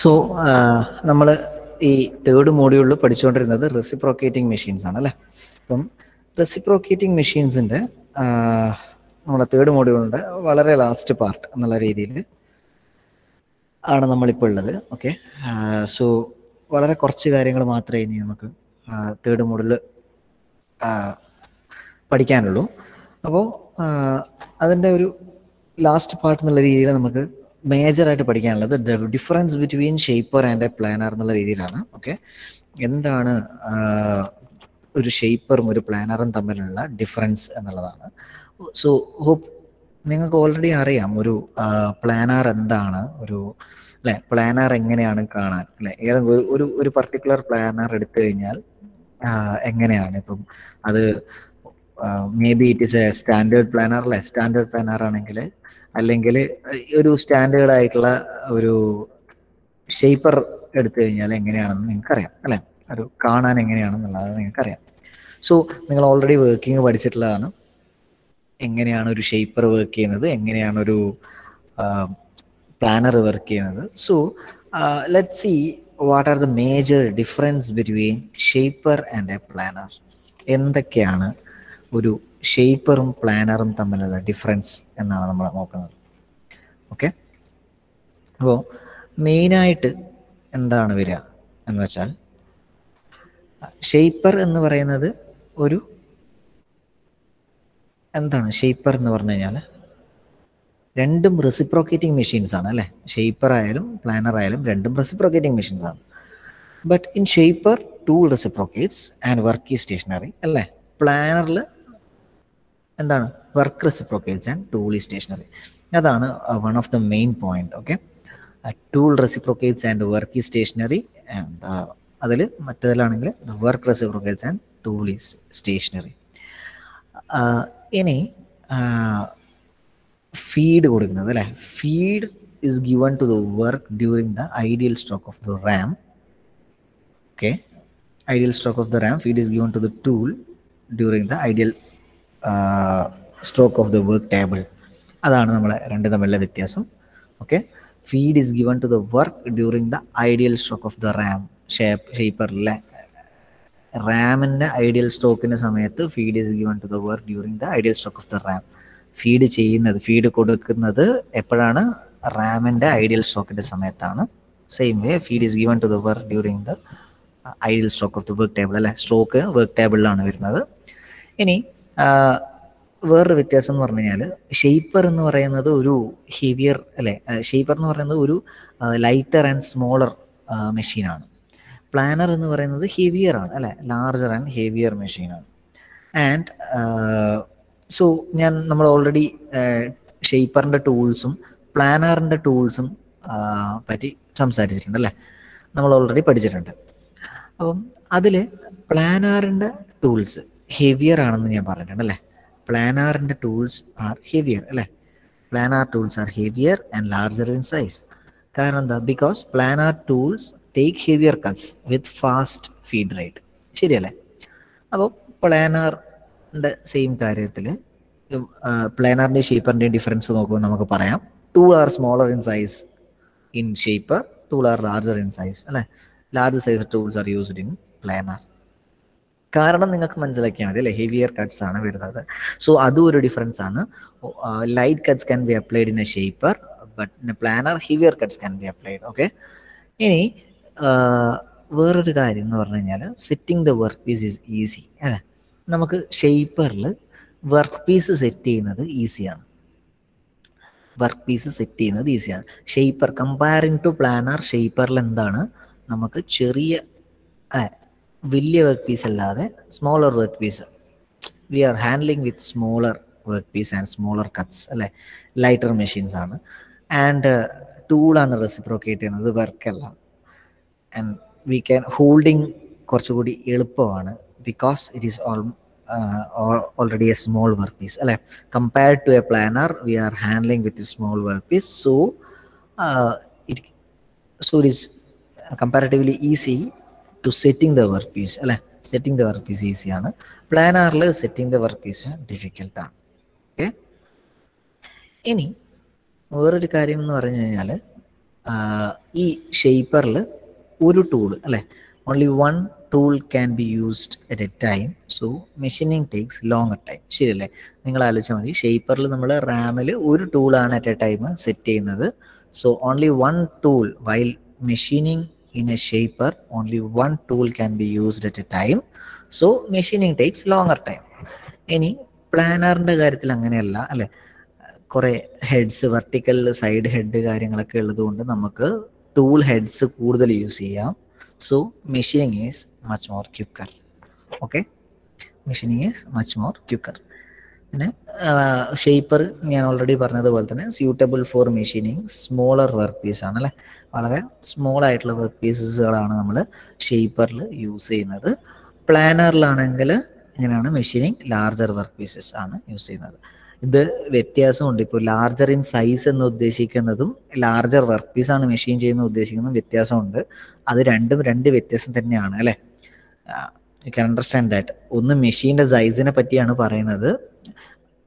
So നമ്മൾ ഈ third മോഡ്യൂളിൽ പഠിച്ചുകൊണ്ടിരുന്നത് റെസിപ്രോക്കേറ്റിംഗ് മെഷീൻസ് ആണ് അല്ലേ. അപ്പം റെസിപ്രോക്കേറ്റിംഗ് മെഷീൻസിൻ്റെ നമ്മുടെ തേർഡ് മോഡ്യൂളിൻ്റെ വളരെ ലാസ്റ്റ് പാർട്ട് എന്നുള്ള രീതിയിൽ ആണ് നമ്മളിപ്പോൾ ഉള്ളത്. ഓക്കെ, സോ വളരെ കുറച്ച് കാര്യങ്ങൾ മാത്രമേ ഇനി നമുക്ക് തേർഡ് മോഡ്യൂളിൽ പഠിക്കാനുള്ളൂ. അപ്പോൾ അതിൻ്റെ ഒരു ലാസ്റ്റ് പാർട്ട് എന്നുള്ള രീതിയിൽ നമുക്ക് മേജറായിട്ട് പഠിക്കാനുള്ളത് difference between shaper and a planer എന്നുള്ള രീതിയിലാണ്. ഓക്കെ, എന്താണ് ഒരു ഷേപ്പറും ഒരു പ്ലാനറും തമ്മിലുള്ള ഡിഫറൻസ് എന്നുള്ളതാണ്. സോ ഹോപ്പ് നിങ്ങൾക്ക് ഓൾറെഡി അറിയാം ഒരു പ്ലാനർ എന്താണ്, ഒരു അല്ലെ പ്ലാനർ എങ്ങനെയാണ് കാണാൻ അല്ലെ. ഏതെങ്കിലും ഒരു പർട്ടിക്കുലർ പ്ലാനർ എടുത്തു കഴിഞ്ഞാൽ എങ്ങനെയാണ്, ഇപ്പം അത് maybe it is a standard planer അല്ലെ. സ്റ്റാൻഡേർഡ് പ്ലാനർ ആണെങ്കിൽ അല്ലെങ്കിൽ ഒരു സ്റ്റാൻഡേർഡ് ആയിട്ടുള്ള ഒരു ഷേപ്പർ എടുത്തു കഴിഞ്ഞാൽ എങ്ങനെയാണെന്ന് നിങ്ങൾക്കറിയാം അല്ലെ. ഒരു കാണാൻ എങ്ങനെയാണെന്നുള്ളത് നിങ്ങൾക്കറിയാം. സോ നിങ്ങൾ ഓൾറെഡി വർക്കിംഗ് പഠിച്ചിട്ടുള്ളതാണ്, എങ്ങനെയാണ് ഒരു ഷേപ്പർ വർക്ക് ചെയ്യുന്നത്, എങ്ങനെയാണ് ഒരു പ്ലാനർ വർക്ക് ചെയ്യുന്നത്. So let's see what are the major difference between shaper and a planer. എന്തൊക്കെയാണ് ഒരു ഷേപ്പറും പ്ലാനറും തമ്മിലുള്ള ഡിഫറൻസ് എന്നാണ് നമ്മൾ നോക്കുന്നത്. ഓക്കെ, അപ്പോൾ മെയിനായിട്ട് എന്താണ് വരിക എന്ന് വെച്ചാൽ, ഷേപ്പർ എന്ന് പറയുന്നത് ഒരു എന്താണ് ഷേപ്പർ എന്ന് പറഞ്ഞു കഴിഞ്ഞാൽ രണ്ടും റെസിപ്രോക്കേറ്റിംഗ് മെഷീൻസ് ആണ് അല്ലേ. ഷേപ്പർ ആയാലും പ്ലാനർ ആയാലും രണ്ടും റെസിപ്രോക്കേറ്റിംഗ് മെഷീൻസ് ആണ്. But in shaper tool reciprocates and work is stationary അല്ലേ. പ്ലാനറിൽ എന്താണ് work reciprocates and tool is stationary. അതാണ് one of the main point. Okay, tool reciprocates and work is stationary, അതിൽ മറ്റേതിലാണെങ്കിൽ work reciprocates and tool is stationary. ഇനി feed കൊടുക്കുന്നത് അല്ലേ. Feed is given to the work during the ideal stroke of the ram. Okay, ideal stroke of the ram, feed is given to the tool during the ideal stroke of the work table. അതാണ് നമ്മളെ രണ്ട് തമ്മിലുള്ള വ്യത്യാസം. Okay, feed is given to the work during the ideal stroke of the ram. ഷേപ്പറിലെ റാമിൻ്റെ ideal സ്ട്രോക്കിൻ്റെ സമയത്ത് feed is given to the work during the ideal stroke of the ram. Feed ചെയ്യുന്നത്, ഫീഡ് കൊടുക്കുന്നത് എപ്പോഴാണ്? റാമിൻ്റെ ഐഡിയൽ സ്ട്രോക്കിൻ്റെ സമയത്താണ്. Same way feed is given to the work during the ideal stroke of the work table അല്ലെ. Stroke work ടേബിളിലാണ് വരുന്നത്. ഇനി വേറൊരു വ്യത്യാസം എന്ന് പറഞ്ഞു കഴിഞ്ഞാൽ, ഷേപ്പർ എന്ന് പറയുന്നത് ഒരു ഹെവിയർ അല്ലെ. ഷേപ്പർ എന്ന് പറയുന്നത് ഒരു ലൈറ്റർ ആൻഡ് സ്മോളർ മെഷീനാണ്. പ്ലാനർ എന്ന് പറയുന്നത് ഹെവിയർ ആണ് അല്ലെ, ലാർജർ ആൻഡ് ഹെവിയർ മെഷീനാണ്. ആൻഡ് സോ നമ്മൾ ഓൾറെഡി ഷേപ്പറിൻ്റെ ടൂൾസും പ്ലാനറിൻ്റെ ടൂൾസും പറ്റി സംസാരിച്ചിട്ടുണ്ട് അല്ലേ, നമ്മൾ ഓൾറെഡി പഠിച്ചിട്ടുണ്ട്. അപ്പം അതിൽ പ്ലാനറിൻ്റെ ടൂൾസ് ഹെവിയർ ആണെന്ന് ഞാൻ പറഞ്ഞിട്ടുണ്ട് അല്ലേ. പ്ലാനറിൻ്റെ ടൂൾസ് ആർ ഹെവിയർ അല്ലേ. Planer tools are heavier and larger in size. കാരണം എന്താ? Because planer tools take heavier cuts with fast feed rate. ശരിയല്ലേ? അപ്പോൾ പ്ലാനറിൻ്റെ സെയിം കാര്യത്തിൽ പ്ലാനറിൻ്റെയും ഷേപ്പറിൻ്റെയും ഡിഫറൻസ് നോക്കുമ്പോൾ നമുക്ക് പറയാം, tool are smaller in size in shaper, tool are larger in size അല്ലേ. Large size tools are used in planer. കാരണം നിങ്ങൾക്ക് മനസ്സിലാക്കിയാൽ മതി അല്ലേ, ഹെവിയർ കട്ട്സ് ആണ് വരുന്നത്. സോ അതും ഒരു ഡിഫറൻസ് ആണ്. Light cuts can be applied in a shaper, but in a planer heavier cuts can be applied. Okay, ഇനി വേറൊരു കാര്യം എന്ന് പറഞ്ഞു കഴിഞ്ഞാൽ, setting the work piece is easy അല്ലേ. നമുക്ക് ഷേപ്പറിൽ വർക്ക് പീസ് സെറ്റ് ചെയ്യുന്നത് ഈസിയാണ്. വർക്ക് പീസ് സെറ്റ് ചെയ്യുന്നത് ഈസിയാണ്. ഷേപ്പർ കമ്പയറിങ് ടു പ്ലാനർ, ഷേപ്പറിൽ എന്താണ്, നമുക്ക് ചെറിയ വലിയ വർക്ക് പീസ് അല്ലാതെ smaller work piece, we are handling with smaller work piece and smaller cuts അല്ലേ. ലൈറ്റർ മെഷീൻസ് ആണ്. ആൻഡ് ടൂളാണ് റെസിപ്രോക്കേറ്റ് ചെയ്യുന്നത്, വർക്കല്ല. ആൻഡ് വി ക്യാൻ ഹോൾഡിങ് കുറച്ചുകൂടി എളുപ്പമാണ്, because it is already a small workpiece അല്ലെ. Compared to a planner, we are handling with a small workpiece, so it is comparatively easy to setting the workpiece അല്ലെ. setting the workpiece easy ആണ്. പ്ലാനറിൽ setting the workpiece difficult ആണ്. Okay, ഇനി വേറൊരു കാര്യം എന്ന് പറഞ്ഞു കഴിഞ്ഞാൽ, ഈ ഷേപ്പറിൽ ഒരു ടൂൾ അല്ലേ, only one tool can be used at A time, so machining takes longer time. ശരിയല്ലേ? നിങ്ങൾ ആലോചിച്ചാൽ മതി, ഷേപ്പറിൽ നമ്മൾ റാമിൽ ഒരു ടൂളാണ് അറ്റ് എ ടൈം സെറ്റ് ചെയ്യുന്നത്. So only one tool while machining in a shaper, only one tool can be used at a time, so machining takes longer time. ഇനി പ്ലാനറിൻ്റെ കാര്യത്തിൽ അങ്ങനെയല്ല അല്ലേ, കുറേ ഹെഡ്സ്, വെർട്ടിക്കൽ സൈഡ് ഹെഡ് കാര്യങ്ങളൊക്കെ ഉള്ളതുകൊണ്ട് നമുക്ക് tool heads കൂടുതൽ യൂസ് ചെയ്യാം. So machining is much more quicker. Okay, machining is much more quicker. പിന്നെ ഷേപ്പർ ഞാൻ ഓൾറെഡി പറഞ്ഞതുപോലെ തന്നെ suitable for machining smaller work പീസാണ് അല്ലേ, വളരെ സ്മോൾ ആയിട്ടുള്ള വർക്ക് പീസസുകളാണ് നമ്മൾ ഷേപ്പറിൽ യൂസ് ചെയ്യുന്നത്. പ്ലാനറിലാണെങ്കിൽ ഇങ്ങനെയാണ്, മെഷീനിങ് ലാർജർ വർക്ക് പീസസ് ആണ് യൂസ് ചെയ്യുന്നത്. ഇത് വ്യത്യാസമുണ്ട്. ഇപ്പോൾ ലാർജർ ഇൻ സൈസ് എന്ന് ഉദ്ദേശിക്കുന്നതും ലാർജർ വർക്ക് പീസാണ് മെഷീൻ ചെയ്യുന്ന ഉദ്ദേശിക്കുന്നതും വ്യത്യാസമുണ്ട്. അത് രണ്ടും രണ്ട് വ്യത്യാസം തന്നെയാണ് അല്ലേ. You can understand that. ഒന്ന് മെഷീൻ്റെ സൈസിനെ പറ്റിയാണ് പറയുന്നത്,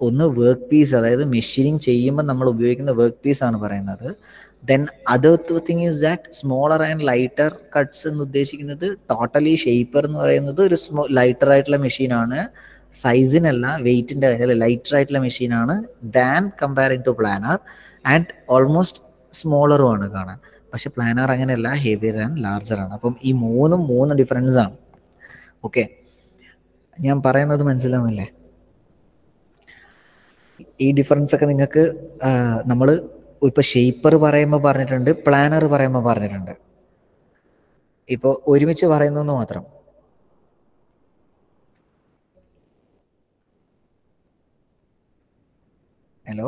ഒന്ന് വർക്ക് പീസ്, അതായത് മെഷീനിങ് ചെയ്യുമ്പോൾ നമ്മൾ ഉപയോഗിക്കുന്ന വർക്ക് പീസ് ആണ് പറയുന്നത്. Then other thing is that smaller and lighter cuts എന്ന് ഉദ്ദേശിക്കുന്നത് ടോട്ടലി ഷേപ്പർ എന്ന് പറയുന്നത് ഒരു ലൈറ്റർ ആയിട്ടുള്ള മെഷീനാണ്, സൈസിനല്ല, വെയിറ്റിൻ്റെ കാര്യം, ലൈറ്റർ ആയിട്ടുള്ള മെഷീനാണ് than comparing to planer, and almost സ്മോളറും ആണ് കാണാൻ. പക്ഷെ പ്ലാനർ അങ്ങനെയല്ല, ഹെവിയർ ആൻഡ് ലാർജർ ആണ്. അപ്പം ഈ മൂന്ന് ഡിഫറൻസ് ആണ്. ഓക്കെ, ഞാൻ പറയുന്നത് മനസ്സിലാവുന്നില്ലേ? ഈ ഡിഫറൻസ് ഒക്കെ നിങ്ങൾക്ക് നമ്മൾ ഇപ്പോൾ ഷേപ്പർ പറയുമ്പോൾ പറഞ്ഞിട്ടുണ്ട്, പ്ലാനർ പറയുമ്പോൾ പറഞ്ഞിട്ടുണ്ട്. ഇപ്പോൾ ഒരുമിച്ച് പറയുന്നു മാത്രം. ഹലോ,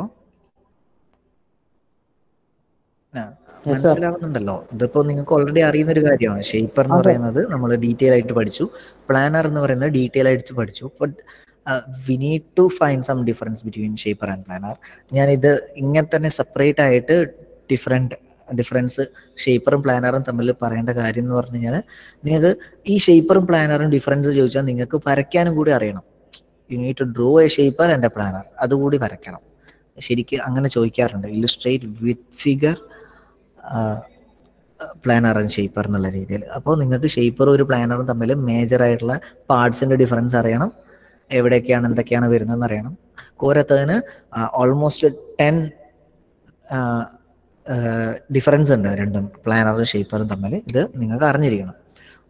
മനസ്സിലാവുന്നുണ്ടല്ലോ? ഇതിപ്പോൾ നിങ്ങൾക്ക് ഓൾറെഡി അറിയുന്ന ഒരു കാര്യമാണ്. ഷേപ്പർ എന്ന് പറയുന്നത് നമ്മൾ ഡീറ്റെയിൽ ആയിട്ട് പഠിച്ചു, പ്ലാനർ എന്ന് പറയുന്നത് ഡീറ്റെയിൽ ആയിട്ട് പഠിച്ചു. But we need to find some difference between shaper and planer. ഞാനിത് ഇങ്ങനെ തന്നെ സെപ്പറേറ്റ് ആയിട്ട് ഡിഫറൻസ് ഷേപ്പറും പ്ലാനറും തമ്മിൽ പറയേണ്ട കാര്യം എന്ന് പറഞ്ഞു കഴിഞ്ഞാൽ, നിങ്ങൾക്ക് ഈ ഷേപ്പറും പ്ലാനറും ഡിഫറൻസ് ചോദിച്ചാൽ നിങ്ങൾക്ക് വരയ്ക്കാനും കൂടി അറിയണം. You need to draw a shaper and a planer, അതുകൂടി വരയ്ക്കണം. ശരിക്കും അങ്ങനെ ചോദിക്കാറുണ്ട്, illustrate with figure planer and shaper എന്നുള്ള രീതിയിൽ. അപ്പോൾ നിങ്ങൾക്ക് ഷേപ്പറും ഒരു പ്ലാനറും തമ്മിൽ മേജർ ആയിട്ടുള്ള പാർട്സിൻ്റെ ഡിഫറൻസ് അറിയണം, എവിടെയൊക്കെയാണ് എന്തൊക്കെയാണ് വരുന്നതെന്ന് അറിയണം. കോരത്തതിന് ഓൾമോസ്റ്റ് 10 ഡിഫറൻസ് ഉണ്ട് രണ്ടും, പ്ലാനറും ഷേപ്പറും തമ്മിൽ. ഇത് നിങ്ങൾക്ക് അറിഞ്ഞിരിക്കണം.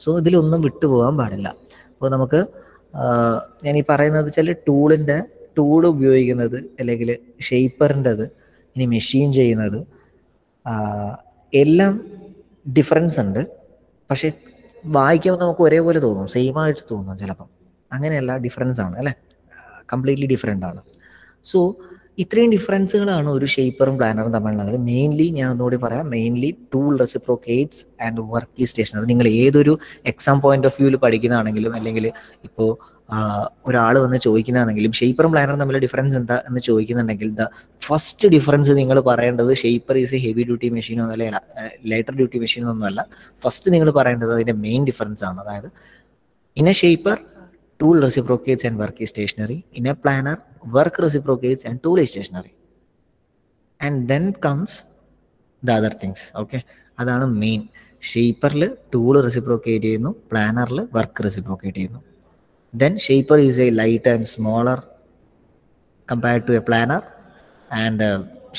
സോ ഇതിലൊന്നും വിട്ടുപോകാൻ പാടില്ല. അപ്പോൾ നമുക്ക് ഞാൻ ഈ പറയുന്നത് വെച്ചാൽ ടൂൾ ഉപയോഗിക്കുന്നത്, അല്ലെങ്കിൽ ഷേപ്പറിൻ്റെത്, ഇനി മെഷീൻ ചെയ്യുന്നത്, എല്ലാം ഡിഫറൻസ് ഉണ്ട്. പക്ഷെ വായിക്കുമ്പോൾ നമുക്ക് ഒരേപോലെ തോന്നും, സെയിം ആയിട്ട് തോന്നും ചിലപ്പം. അങ്ങനെയല്ല, ഡിഫറൻസ് ആണ് അല്ലേ, കംപ്ലീറ്റ്ലി ഡിഫറെൻ്റ് ആണ്. സോ ഇത്രയും ഡിഫറൻസുകളാണ് ഒരു ഷേപ്പറും പ്ലാനറും തമ്മിലുള്ളത്. മെയിൻലി ഞാൻ ഒന്നുകൂടി പറയാം, mainly tool reciprocates and work stationary. നിങ്ങൾ ഏതൊരു എക്സാം പോയിന്റ് ഓഫ് വ്യൂവിൽ പഠിക്കുന്നതാണെങ്കിലും, അല്ലെങ്കിൽ ഇപ്പോൾ ഒരാൾ വന്ന് ചോദിക്കുന്നതാണെങ്കിലും, ഷേപ്പറും പ്ലാനറും തമ്മിൽ ഡിഫറൻസ് എന്താ എന്ന് ചോദിക്കുന്നുണ്ടെങ്കിൽ, ദ ഫസ്റ്റ് ഡിഫറൻസ് നിങ്ങൾ പറയേണ്ടത് shaper is a heavy duty മെഷീനോ അല്ലെങ്കിൽ ലൈറ്റർ ഡ്യൂട്ടി മെഷീനോ ഒന്നുമല്ല. ഫസ്റ്റ് നിങ്ങൾ പറയേണ്ടത് അതിൻ്റെ മെയിൻ ഡിഫറൻസ് ആണ്. അതായത് in a shaper tool reciprocates and work is stationary. In a planner, work reciprocates and tool is stationary. And then comes the other things. Okay, അതാണ് main. ഷേപ്പറിൽ tool reciprocate ചെയ്യുന്നു, പ്ലാനറിൽ work reciprocate ചെയ്യുന്നു. Then shaper is a lighter and smaller compared to a planner, and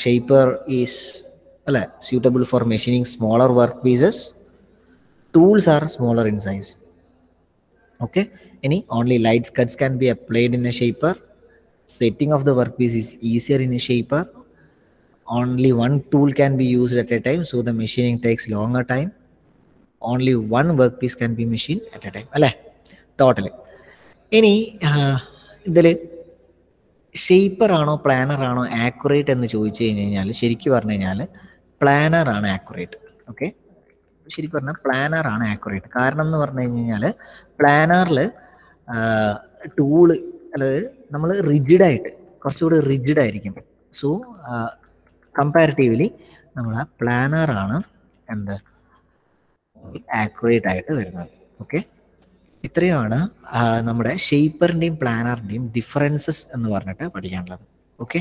shaper is suitable for machining smaller work pieces. Tools are smaller in size. Okay, only light cuts can be applied in a shaper. Setting of the workpiece is easier in a shaper. Only one tool can be used at a time, so the machining takes longer time. Only one workpiece can be machined at a time. Totally. ഇതിൽ shaper ആണോ planar ആണോ accurate എന്ന് ചോദിച്ചു കഴിഞ്ഞാൽ, ശരിക്കും പറഞ്ഞു കഴിഞ്ഞാൽ planar ആണ് ആക്യുറേറ്റ്. ഓക്കെ, ശരിക്കും പറഞ്ഞാൽ പ്ലാനർ ആണ് ആക്യുറേറ്റ്. കാരണം എന്ന് പറഞ്ഞു കഴിഞ്ഞാൽ പ്ലാനറിൽ ടൂള് അതായത് നമ്മൾ റിജിഡായിട്ട്, കുറച്ചുകൂടി റിജിഡായിരിക്കും. സോ കമ്പാരിറ്റീവ്ലി നമ്മൾ ആ പ്ലാനറാണ് എന്ത് ആക്യുറേറ്റ് ആയിട്ട് വരുന്നത്. ഓക്കെ, ഇത്രയുമാണ് നമ്മുടെ ഷേപ്പറിൻ്റെയും പ്ലാനറിൻ്റെയും ഡിഫറൻസസ് എന്ന് പറഞ്ഞിട്ട് പഠിക്കാനുള്ളത്. Okay,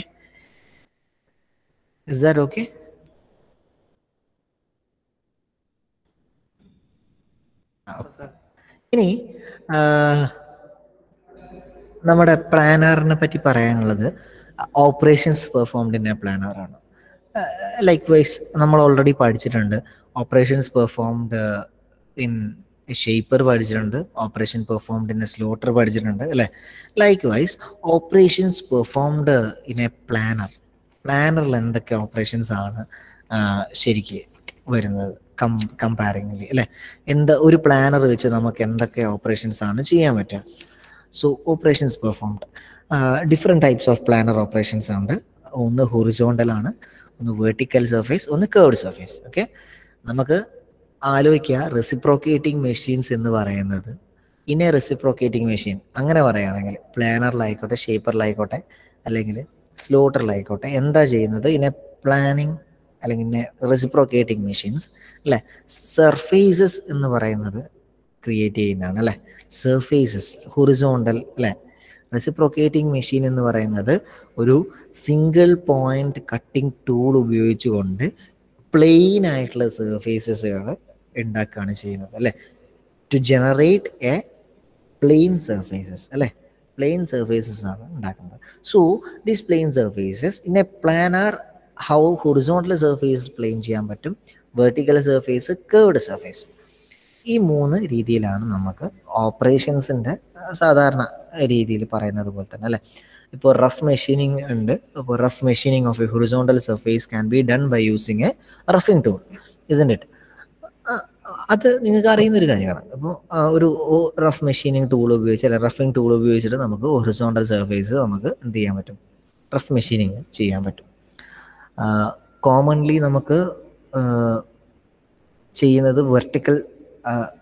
is that okay? ഇനി നമ്മുടെ പ്ലാനറിനെ പറ്റി പറയാനുള്ളത് ഓപ്പറേഷൻസ് പെർഫോംഡ് ഇൻ എ പ്ലാനറാണ്. ലൈക്ക് വൈസ് നമ്മൾ ഓൾറെഡി പഠിച്ചിട്ടുണ്ട്. ഓപ്പറേഷൻസ് പെർഫോംഡ് ഇൻ ഷേപ്പർ പഠിച്ചിട്ടുണ്ട്, operation performed in a slotter പഠിച്ചിട്ടുണ്ട് അല്ലേ. Likewise operations performed in a planer, പ്ലാനറിൽ എന്തൊക്കെ ഓപ്പറേഷൻസ് ആണ് ശരിക്ക് വരുന്നത് കമ്പാരിംഗ്ലി അല്ലേ. ഒരു പ്ലാനർ വെച്ച് നമുക്ക് എന്തൊക്കെ ഓപ്പറേഷൻസ് ആണ് ചെയ്യാൻ പറ്റുക. So operations performed, different types of planer operations ഉണ്ട്. ഒന്ന് ഹൊറിസോണ്ടൽ ആണ്, ഒന്ന് വെർട്ടിക്കൽ സർഫേസ്, ഒന്ന് കേർവ്ഡ് സർഫേസ്. ഓക്കെ, നമുക്ക് ആലോചിക്കുക റെസിപ്രോക്കേറ്റിംഗ് മെഷീൻസ് എന്ന് പറയുന്നത്. ഇൻ എ റെസിപ്രോക്കേറ്റിംഗ് മെഷീൻ അങ്ങനെ പറയുകയാണെങ്കിൽ പ്ലാനറിലായിക്കോട്ടെ, ഷേപ്പറിലായിക്കോട്ടെ, അല്ലെങ്കിൽ സ്ലോട്ടറിലായിക്കോട്ടെ, എന്താ ചെയ്യുന്നത്? ഇൻ എ പ്ലാനിങ് അല്ലെങ്കിൽ ഇൻ എ റെസിപ്രോക്കേറ്റിംഗ് മെഷീൻസ് അല്ലേ, സർഫേസസ് എന്ന് പറയുന്നത് ക്രിയേറ്റ് ചെയ്യുന്നതാണ് അല്ലേ. സർഫേസസ് ഹൊറിസോണ്ടൽ അല്ലേ. റെസിപ്രോക്കേറ്റിംഗ് മെഷീൻ എന്ന് പറയുന്നത് ഒരു സിംഗിൾ പോയിന്റ് കട്ടിംഗ് ടൂൾ ഉപയോഗിച്ചുകൊണ്ട് പ്ലെയിൻ ആയിട്ടുള്ള സർഫേസസുകൾ ഉണ്ടാക്കുകയാണ് ചെയ്യുന്നത് അല്ലേ. To generate a plane surfaces അല്ലേ, പ്ലെയിൻ സർഫേസസ് ആണ് ഉണ്ടാക്കുന്നത്. So these plane surfaces in a planer, how horizontal surface plane ചെയ്യാൻ പറ്റും, വെർട്ടിക്കൽ സർഫേസ്, കേർവ്ഡ് സർഫേസ്. ഈ 3 രീതിയിലാണ് നമുക്ക് ഓപ്പറേഷൻസിൻ്റെ സാധാരണ രീതിയിൽ പറയുന്നത് പോലെ തന്നെ അല്ലേ. ഇപ്പോൾ റഫ് മെഷീനിങ് ഉണ്ട്. അപ്പോൾ rough machining of a horizontal surface can be done by using a roughing tool, isn't it? അത് നിങ്ങൾക്ക് അറിയുന്നൊരു കാര്യമാണ്. അപ്പോൾ ഒരു റഫ് മെഷീനിങ് ടൂൾ ഉപയോഗിച്ച് അല്ലെ റഫിംഗ് ടൂൾ ഉപയോഗിച്ചിട്ട് നമുക്ക് ഹൊറിസോണ്ടൽ സർഫേസ് നമുക്ക് എന്ത് ചെയ്യാൻ പറ്റും? റഫ് മെഷീനിങ് ചെയ്യാൻ പറ്റും. കോമൺലി നമുക്ക് ചെയ്യുന്നത് വെർട്ടിക്കൽ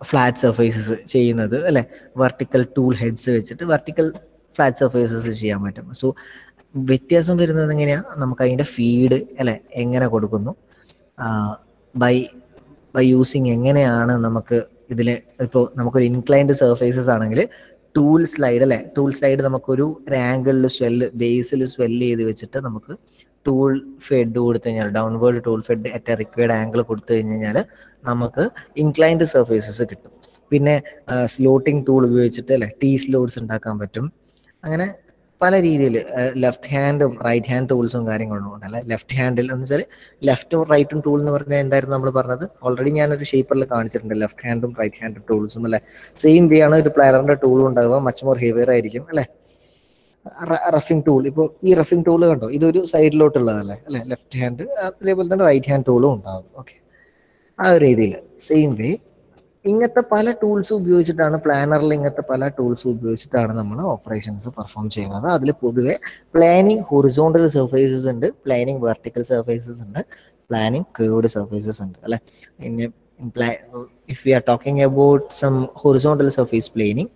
ഫ്ലാറ്റ് സർഫേസസ് ചെയ്യുന്നത് അല്ലേ, വെർട്ടിക്കൽ ടൂൾ ഹെഡ്സ് വെച്ചിട്ട് വെർട്ടിക്കൽ ഫ്ലാറ്റ് സർഫേസസ് ചെയ്യാൻ പറ്റും. സോ വ്യത്യാസം വരുന്നത് എങ്ങനെയാണ്? നമുക്ക് അതിൻ്റെ ഫീഡ് അല്ലേ എങ്ങനെ കൊടുക്കുന്നു, ബൈ യൂസിങ് എങ്ങനെയാണ് നമുക്ക് ഇതിൽ. ഇപ്പോൾ നമുക്കൊരു ഇൻക്ലൈൻഡ് സർഫേസസ് ആണെങ്കിൽ ടൂൾ സ്ലൈഡ് അല്ലേ, ടൂൾ സ്ലൈഡ് നമുക്കൊരു ആംഗിളിൽ ബേസിൽ സ്വെല്ല് ചെയ്ത് വെച്ചിട്ട് നമുക്ക് ടൂൾ ഫെഡ് കൊടുത്തു കഴിഞ്ഞാൽ, downward tool fed at A required angle കൊടുത്തു കഴിഞ്ഞാൽ നമുക്ക് ഇൻക്ലൈൻഡ് സർഫേസസ് കിട്ടും. പിന്നെ സ്ലോട്ടിംഗ് ടൂൾ ഉപയോഗിച്ചിട്ട് അല്ലേ ടീ സ്ലോട്ട്സ് ഉണ്ടാക്കാൻ പറ്റും. അങ്ങനെ പല രീതിയിൽ ലെഫ്റ്റ് ഹാൻഡും റൈറ്റ് ഹാൻഡ് ടൂൾസും കാര്യങ്ങളും ഉണ്ട് അല്ലെ. ലെഫ്റ്റ് ഹാൻഡിൽ എന്ന് വെച്ചാൽ ലെഫ്റ്റും റൈറ്റും ടൂൾ എന്ന് പറഞ്ഞാൽ എന്തായിരുന്നു നമ്മൾ പറഞ്ഞത്? ഓൾറെഡി ഞാനൊരു ഷേപ്പറിൽ കാണിച്ചിട്ടുണ്ട്. ലെഫ്റ്റ് ഹാൻഡും റൈറ്റ് ഹാൻഡ് ടൂൾസും അല്ലെ. സെയിം വേ ആണ് ഒരു പ്ലാനറിന്റെ ടൂളും ഉണ്ടാവുക, മച്ച് മോർ ഹെവിയർ ആയിരിക്കും അല്ലെ. റഫിംഗ് ടൂൾ, ഇപ്പോൾ ഈ റഫിംഗ് ടൂൾ കണ്ടോ, ഇതൊരു സൈഡിലോട്ടുള്ളതല്ലേ അല്ലെ, ലെഫ്റ്റ് ഹാൻഡ്. അതേപോലെ തന്നെ റൈറ്റ് ഹാൻഡ് ടൂളും ഉണ്ടാവും. ഓക്കെ, ആ ഒരു രീതിയിൽ സെയിം വേ ഇങ്ങനത്തെ പല ടൂൾസ് ഉപയോഗിച്ചിട്ടാണ് പ്ലാനറിൽ ഇങ്ങനത്തെ പല ടൂൾസ് ഉപയോഗിച്ചിട്ടാണ് നമ്മൾ ഓപ്പറേഷൻസ് പെർഫോം ചെയ്യുന്നത്. അതിൽ പൊതുവെ പ്ലാനിങ് ഹൊറിസോണ്ടൽ സർഫേസസ് ഉണ്ട്, പ്ലാനിങ് വെർട്ടിക്കൽ സർഫേസസ് ഉണ്ട്, പ്ലാനിങ് കേർവ്ഡ് സർഫേസസ് ഉണ്ട് അല്ലെ. If we are talking about some horizontal surface planing,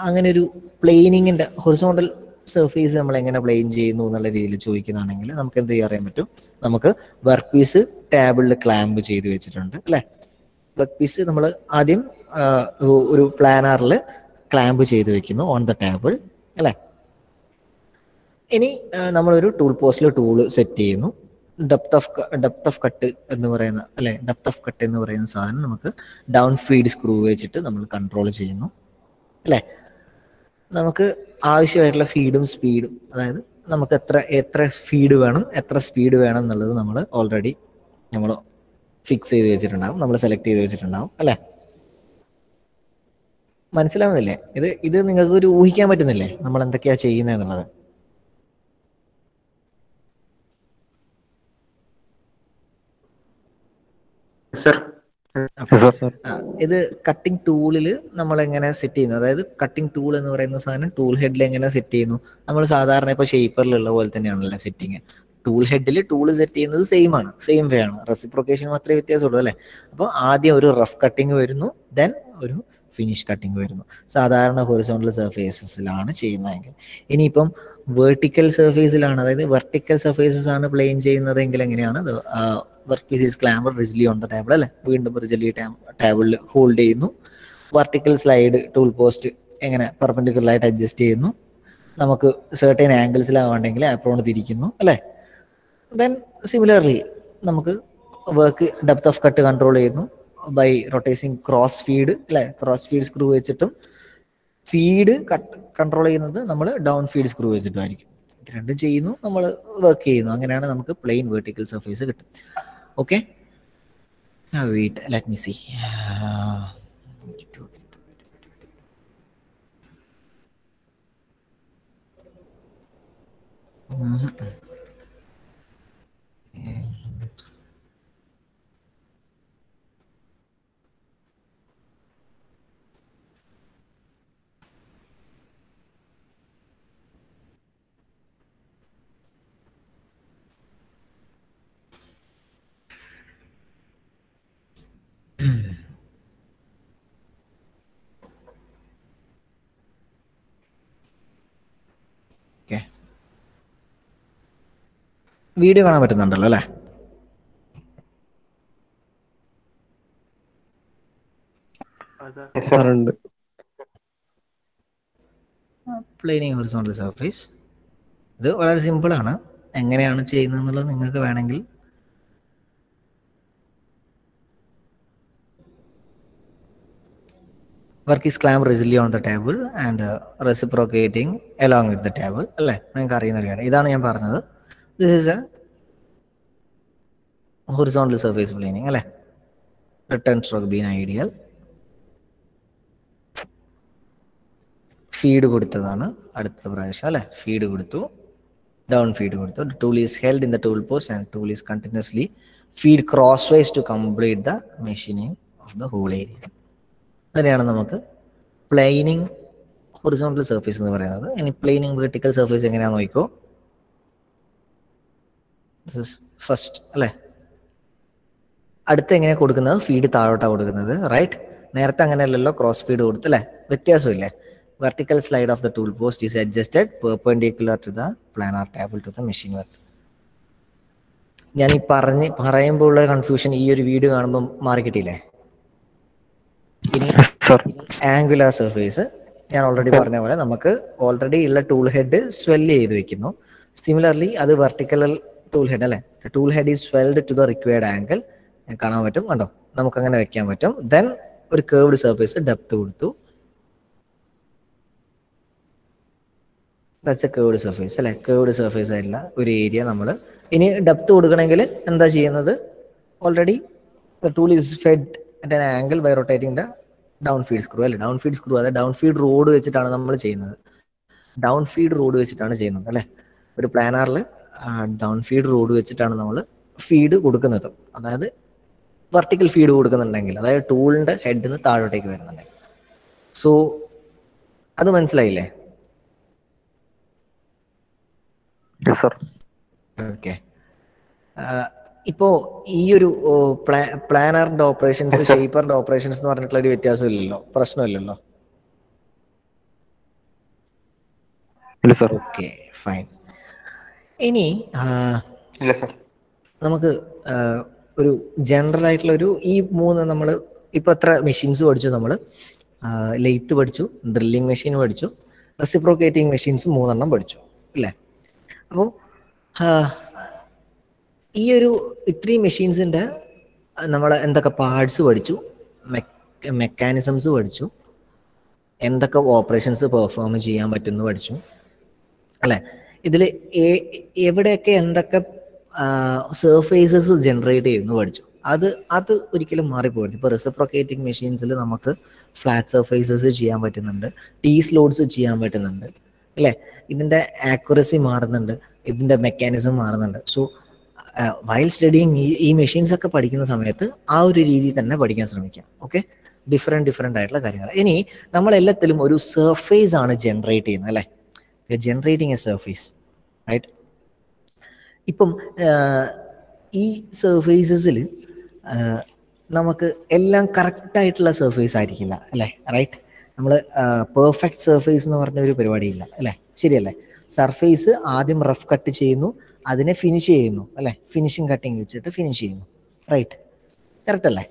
അങ്ങനെ ഒരു പ്ലെയിനിങ്ങിന്റെ ഹൊറിസോണ്ടൽ സർഫേസ് നമ്മൾ എങ്ങനെ പ്ലെയിൻ ചെയ്യുന്നു എന്നുള്ള രീതിയിൽ ചോദിക്കുന്നതാണെങ്കിൽ നമുക്ക് എന്ത് ചെയ്യാൻ പറ്റും? നമുക്ക് വർക്ക് പീസ് ടേബിളിൽ ക്ലാമ്പ് ചെയ്ത് വെച്ചിട്ടുണ്ട് അല്ലെ. വർക്ക് പീസ് നമ്മൾ ആദ്യം ഒരു പ്ലാനറിൽ ക്ലാമ്പ് ചെയ്ത് വെക്കുന്നു ഓൺ ദ ടേബിൾ അല്ലെ. ഇനി നമ്മളൊരു ടൂൾ പോസ്റ്റിൽ ടൂള് സെറ്റ് ചെയ്യുന്നു. ഡെപ്ത് ഓഫ് കട്ട് എന്ന് പറയുന്ന അല്ലെ, ഡെപ്ത് ഓഫ് കട്ട് എന്ന് പറയുന്ന സാധനം നമുക്ക് ഡൗൺ ഫീഡ് സ്ക്രൂ വെച്ചിട്ട് നമ്മൾ കൺട്രോൾ ചെയ്യുന്നു അല്ലെ. നമുക്ക് ആവശ്യമായിട്ടുള്ള ഫീഡും സ്പീഡും, അതായത് നമുക്ക് എത്ര ഫീഡ് വേണം, എത്ര സ്പീഡ് വേണം എന്നുള്ളത് നമ്മൾ ഓൾറെഡി നമ്മൾ ഫിക്സ് ചെയ്ത് വെച്ചിട്ടുണ്ടാവും, നമ്മൾ സെലക്ട് ചെയ്ത് വെച്ചിട്ടുണ്ടാവും അല്ലെ. മനസ്സിലാവുന്നില്ലേ? ഇത് നിങ്ങൾക്ക് ഒരു ഊഹിക്കാൻ പറ്റുന്നില്ലേ നമ്മൾ എന്തൊക്കെയാ ചെയ്യുന്നത് എന്നുള്ളത്? ഇത് കട്ടിംഗ് ടൂളിൽ നമ്മൾ എങ്ങനെ സെറ്റ് ചെയ്യുന്നു, അതായത് കട്ടിംഗ് ടൂൾ എന്ന് പറയുന്ന സാധനം ടൂൾ ഹെഡിൽ എങ്ങനെ സെറ്റ് ചെയ്യുന്നു? നമ്മൾ സാധാരണ ഇപ്പോൾ ഷേപ്പറിലുള്ള പോലെ തന്നെയാണല്ലോ സെറ്റിങ്. ടൂൾ ഹെഡിൽ ടൂൾ സെറ്റ് ചെയ്യുന്നത് സെയിം വേ ആണ്, റെസിപ്രോക്കേഷൻ മാത്രമേ വ്യത്യാസമുള്ളൂ അല്ലേ. അപ്പോൾ ആദ്യം ഒരു റഫ് കട്ടിങ് വരുന്നു, ദെൻ ഒരു ഫിനിഷ് കട്ടിങ് വരുന്നു. സാധാരണ ഹൊറിസോണ്ടൽ സർഫേസസിലാണ് ചെയ്യുന്നതെങ്കിൽ. ഇനിയിപ്പം വെർട്ടിക്കൽ സർഫേസിലാണ്, അതായത് വെർട്ടിക്കൽ സർഫേസസ് ആണ് പ്ലെയിൻ ചെയ്യുന്നതെങ്കിൽ എങ്ങനെയാണ്? Work piece is clamped rigidly on the table അല്ലെ. വീണ്ടും റിജിഡ്ലി ടേബിളിൽ ഹോൾഡ് ചെയ്യുന്നു. വെർട്ടിക്കൽ സ്ലൈഡ് ടൂൾ പോസ്റ്റ് എങ്ങനെ പെർപെൻഡിക്കുലർ ആയിട്ട് അഡ്ജസ്റ്റ് ചെയ്യുന്നു. നമുക്ക് സെർട്ടൈൻ ആംഗിൾസിലാവേണ്ടെങ്കിൽ ആപ്രോൺ തിരിക്കുന്നു അല്ലെ. ദെൻ സിമിലർലി നമുക്ക് work depth of cut control ചെയ്യുന്നു. ബൈ റൊട്ടേറ്റിംഗ് ക്രോസ് ഫീഡ് അല്ലെ, ക്രോസ് ഫീഡ് സ്ക്രൂ വെച്ചിട്ടും ഫീഡ് കൺട്രോൾ ചെയ്യുന്നത് നമ്മൾ ഡൗൺ ഫീഡ് സ്ക്രൂ വെച്ചിട്ടുമായിരിക്കും. ഇത് രണ്ടും ചെയ്യുന്നു, നമ്മൾ വർക്ക് ചെയ്യുന്നു. അങ്ങനെയാണ് നമുക്ക് പ്ലെയിൻ വെർട്ടിക്കൽ സർഫേസ് കിട്ടും. Okay, wait, let me see. Video കാണാൻ പറ്റുന്നുണ്ടല്ലോ അല്ലേ? പ്ലെയിനിങ് ഹൊറിസോണ്ടൽ സർഫേസ് ഇത് വളരെ സിമ്പിളാണ്. എങ്ങനെയാണ് ചെയ്യുന്നത് എന്നുള്ളത് നിങ്ങൾക്ക് വേണമെങ്കിൽ work is clamped rigidly on the table and reciprocating along with the table അല്ലേ? നിങ്ങൾക്ക് അറിയുന്ന ഒരു കാര്യം ഇതാണ് ഞാൻ പറഞ്ഞത്. This is a horizontal surface planing അല്ലേ? Return stroke being ideal. Feed കൊടുത്തതാണ് അടുത്ത പ്രാവശ്യം അല്ലേ? ഫീഡ് കൊടുത്തു, ഡൗൺ ഫീഡ് കൊടുത്തു. The tool is held in the tool post and tool is continuously feed crosswise to complete the machining of the whole area. അങ്ങനെയാണ് നമുക്ക് പ്ലെയിനിങ് horizontal surface എന്ന് പറയുന്നത്. ഇനി പ്ലെയിനിങ് വെർട്ടിക്കൽ സർഫേസ് എങ്ങനെയാണെന്ന് നോക്കിക്കോ. ദിസ് ഇസ് ഫസ്റ്റ് അല്ലേ? അടുത്ത് എങ്ങനെയാണ് കൊടുക്കുന്നത്? ഫീഡ് താഴോട്ടാണ് കൊടുക്കുന്നത്, റൈറ്റ്? നേരത്തെ അങ്ങനെയല്ലല്ലോ, ക്രോസ് ഫീഡ് കൊടുത്തു അല്ലേ? വ്യത്യാസമില്ലേ? Vertical slide of the tool post is adjusted perpendicular to the planer table to the machine work. ഞാൻ ഈ പറയുമ്പോൾ ഉള്ള കൺഫ്യൂഷൻ ഈ ഒരു വീഡിയോ കാണുമ്പോൾ മാറി കിട്ടിയില്ലേ? ഇനി ആംഗുലാർ സർഫേസ് ഞാൻ ഓൾറെഡി പറഞ്ഞ പോലെ നമുക്ക് ഓൾറെഡി ഉള്ള ടൂൾ ഹെഡ് സ്വെല്ല് ചെയ്ത് വെക്കുന്നു. സിമിലർലി അത് വെർട്ടിക്കൽ ടൂൾ ഹെഡ് അല്ലേ? Tool head is swivelled to the required angle. കാണാൻ പറ്റും, കണ്ടോ? നമുക്ക് അങ്ങനെ വെക്കാൻ പറ്റും. ദെൻ ഒരു കേർവ്ഡ് സർഫേസ് ഡെപ്ത് കൊടുത്തു. ദാറ്റ്സ് എ കേർവ്ഡ് സർഫേസ് അല്ലേ? കേർവ്ഡ് സർഫേസ് ആയിട്ടുള്ള ഒരു ഏരിയ നമ്മൾ ഇനി ഡെപ്ത് കൊടുക്കണമെങ്കിൽ എന്താ ചെയ്യുന്നത്? Already the tool is fed at an angle by rotating the down feed screw അല്ലേ? ഡൗൺ ഫീഡ് സ്ക്രൂ, അതായത് ഡൗൺ ഫീഡ് റോഡ് വെച്ചിട്ടാണ് നമ്മൾ ചെയ്യുന്നത്. ഡൗൺ ഫീഡ് റോഡ് വെച്ചിട്ടാണ് ചെയ്യുന്നത് അല്ലേ? ഒരു പ്ലാനാറിൽ ഡൗൺ ഫീഡ് റോഡ് വെച്ചിട്ടാണ് നമ്മൾ ഫീഡ് കൊടുക്കുന്നത്. അതായത് വെർട്ടിക്കൽ ഫീഡ് കൊടുക്കുന്നുണ്ടെങ്കിൽ, അതായത് ടൂളിന്റെ ഹെഡിൽ നിന്ന് താഴോട്ടേക്ക് വരുന്നുണ്ടെങ്കിൽ. സോ അത് മനസ്സിലായില്ലേ? ഓക്കെ. ഇപ്പോ ഈ ഒരു പ്ലാനറിന്റെ ഓപ്പറേഷൻസ്, ഷേപ്പറിന്റെ ഓപ്പറേഷൻസ് എന്ന് പറഞ്ഞിട്ടുള്ള ഒരു വ്യത്യാസം ഇല്ലല്ലോ, പ്രശ്നമില്ലല്ലോ. Okay, fine. ഇനി നമുക്ക് ഒരു ജനറൽ ആയിട്ടുള്ള ഒരു ഈ മൂന്ന് നമ്മൾ ഇപ്പൊ എത്ര മെഷീൻസ് പഠിച്ചു? നമ്മൾ ലെയ്ത്ത് പഠിച്ചു, ഡ്രില്ലിംഗ് മെഷീൻ പഠിച്ചു, റെസിപ്രോക്കേറ്റിംഗ് മെഷീൻസ് 3 പഠിച്ചു അല്ലേ? അപ്പോൾ ഈ ഒരു ഇത്രയും മെഷീൻസിൻ്റെ നമ്മൾ എന്തൊക്കെ പാർട്സ് പഠിച്ചു, മെക്കാനിസംസ് പഠിച്ചു, എന്തൊക്കെ ഓപ്പറേഷൻസ് പെർഫോം ചെയ്യാൻ പറ്റുമെന്ന് പഠിച്ചു അല്ലേ? ഇതിൽ എവിടെയൊക്കെ എന്തൊക്കെ സർഫേസസ് ജനറേറ്റ് ചെയ്യുന്നു പഠിച്ചു. അത് ഒരിക്കലും മാറിപ്പോകരുത്. ഇപ്പോൾ റെസിപ്രോക്കേറ്റിംഗ് മെഷീൻസിൽ നമുക്ക് ഫ്ലാറ്റ് സർഫേസസ് ചെയ്യാൻ പറ്റുന്നുണ്ട്, ടീ സ്ലോട്ട്സ് ചെയ്യാൻ പറ്റുന്നുണ്ട് അല്ലേ? ഇതിൻ്റെ ആക്യുറസി മാറുന്നുണ്ട്, ഇതിൻ്റെ മെക്കാനിസം മാറുന്നുണ്ട്. സോ വൈൽ സ്റ്റഡിങ് ഈ മെഷീൻസ് ഒക്കെ പഠിക്കുന്ന സമയത്ത് ആ ഒരു രീതിയിൽ തന്നെ പഠിക്കാൻ ശ്രമിക്കാം. ഓക്കെ, ഡിഫറെൻ്റ് ആയിട്ടുള്ള കാര്യങ്ങൾ. ഇനി നമ്മളെല്ലാത്തിലും ഒരു സർഫേസ് ആണ് ജനറേറ്റ് ചെയ്യുന്നത് അല്ലേ? Generating a surface, right? ഇപ്പം ഈ സർഫേസസിൽ നമുക്ക് എല്ലാം കറക്റ്റായിട്ടുള്ള സർഫേസ് ആയിരിക്കില്ല അല്ലേ? റൈറ്റ്? നമ്മൾ പെർഫെക്റ്റ് സർഫേസ് എന്ന് പറഞ്ഞ ഒരു പരിപാടിയില്ല അല്ലേ? ശരിയല്ലേ? സർഫേസ് ആദ്യം റഫ് കട്ട് ചെയ്യുന്നു, അതിനെ ഫിനിഷ് ചെയ്യുന്നു അല്ലേ? ഫിനിഷിങ് കട്ടിങ് വെച്ചിട്ട് ഫിനിഷ് ചെയ്യുന്നു, റൈറ്റ്? കറക്റ്റ് അല്ലേ?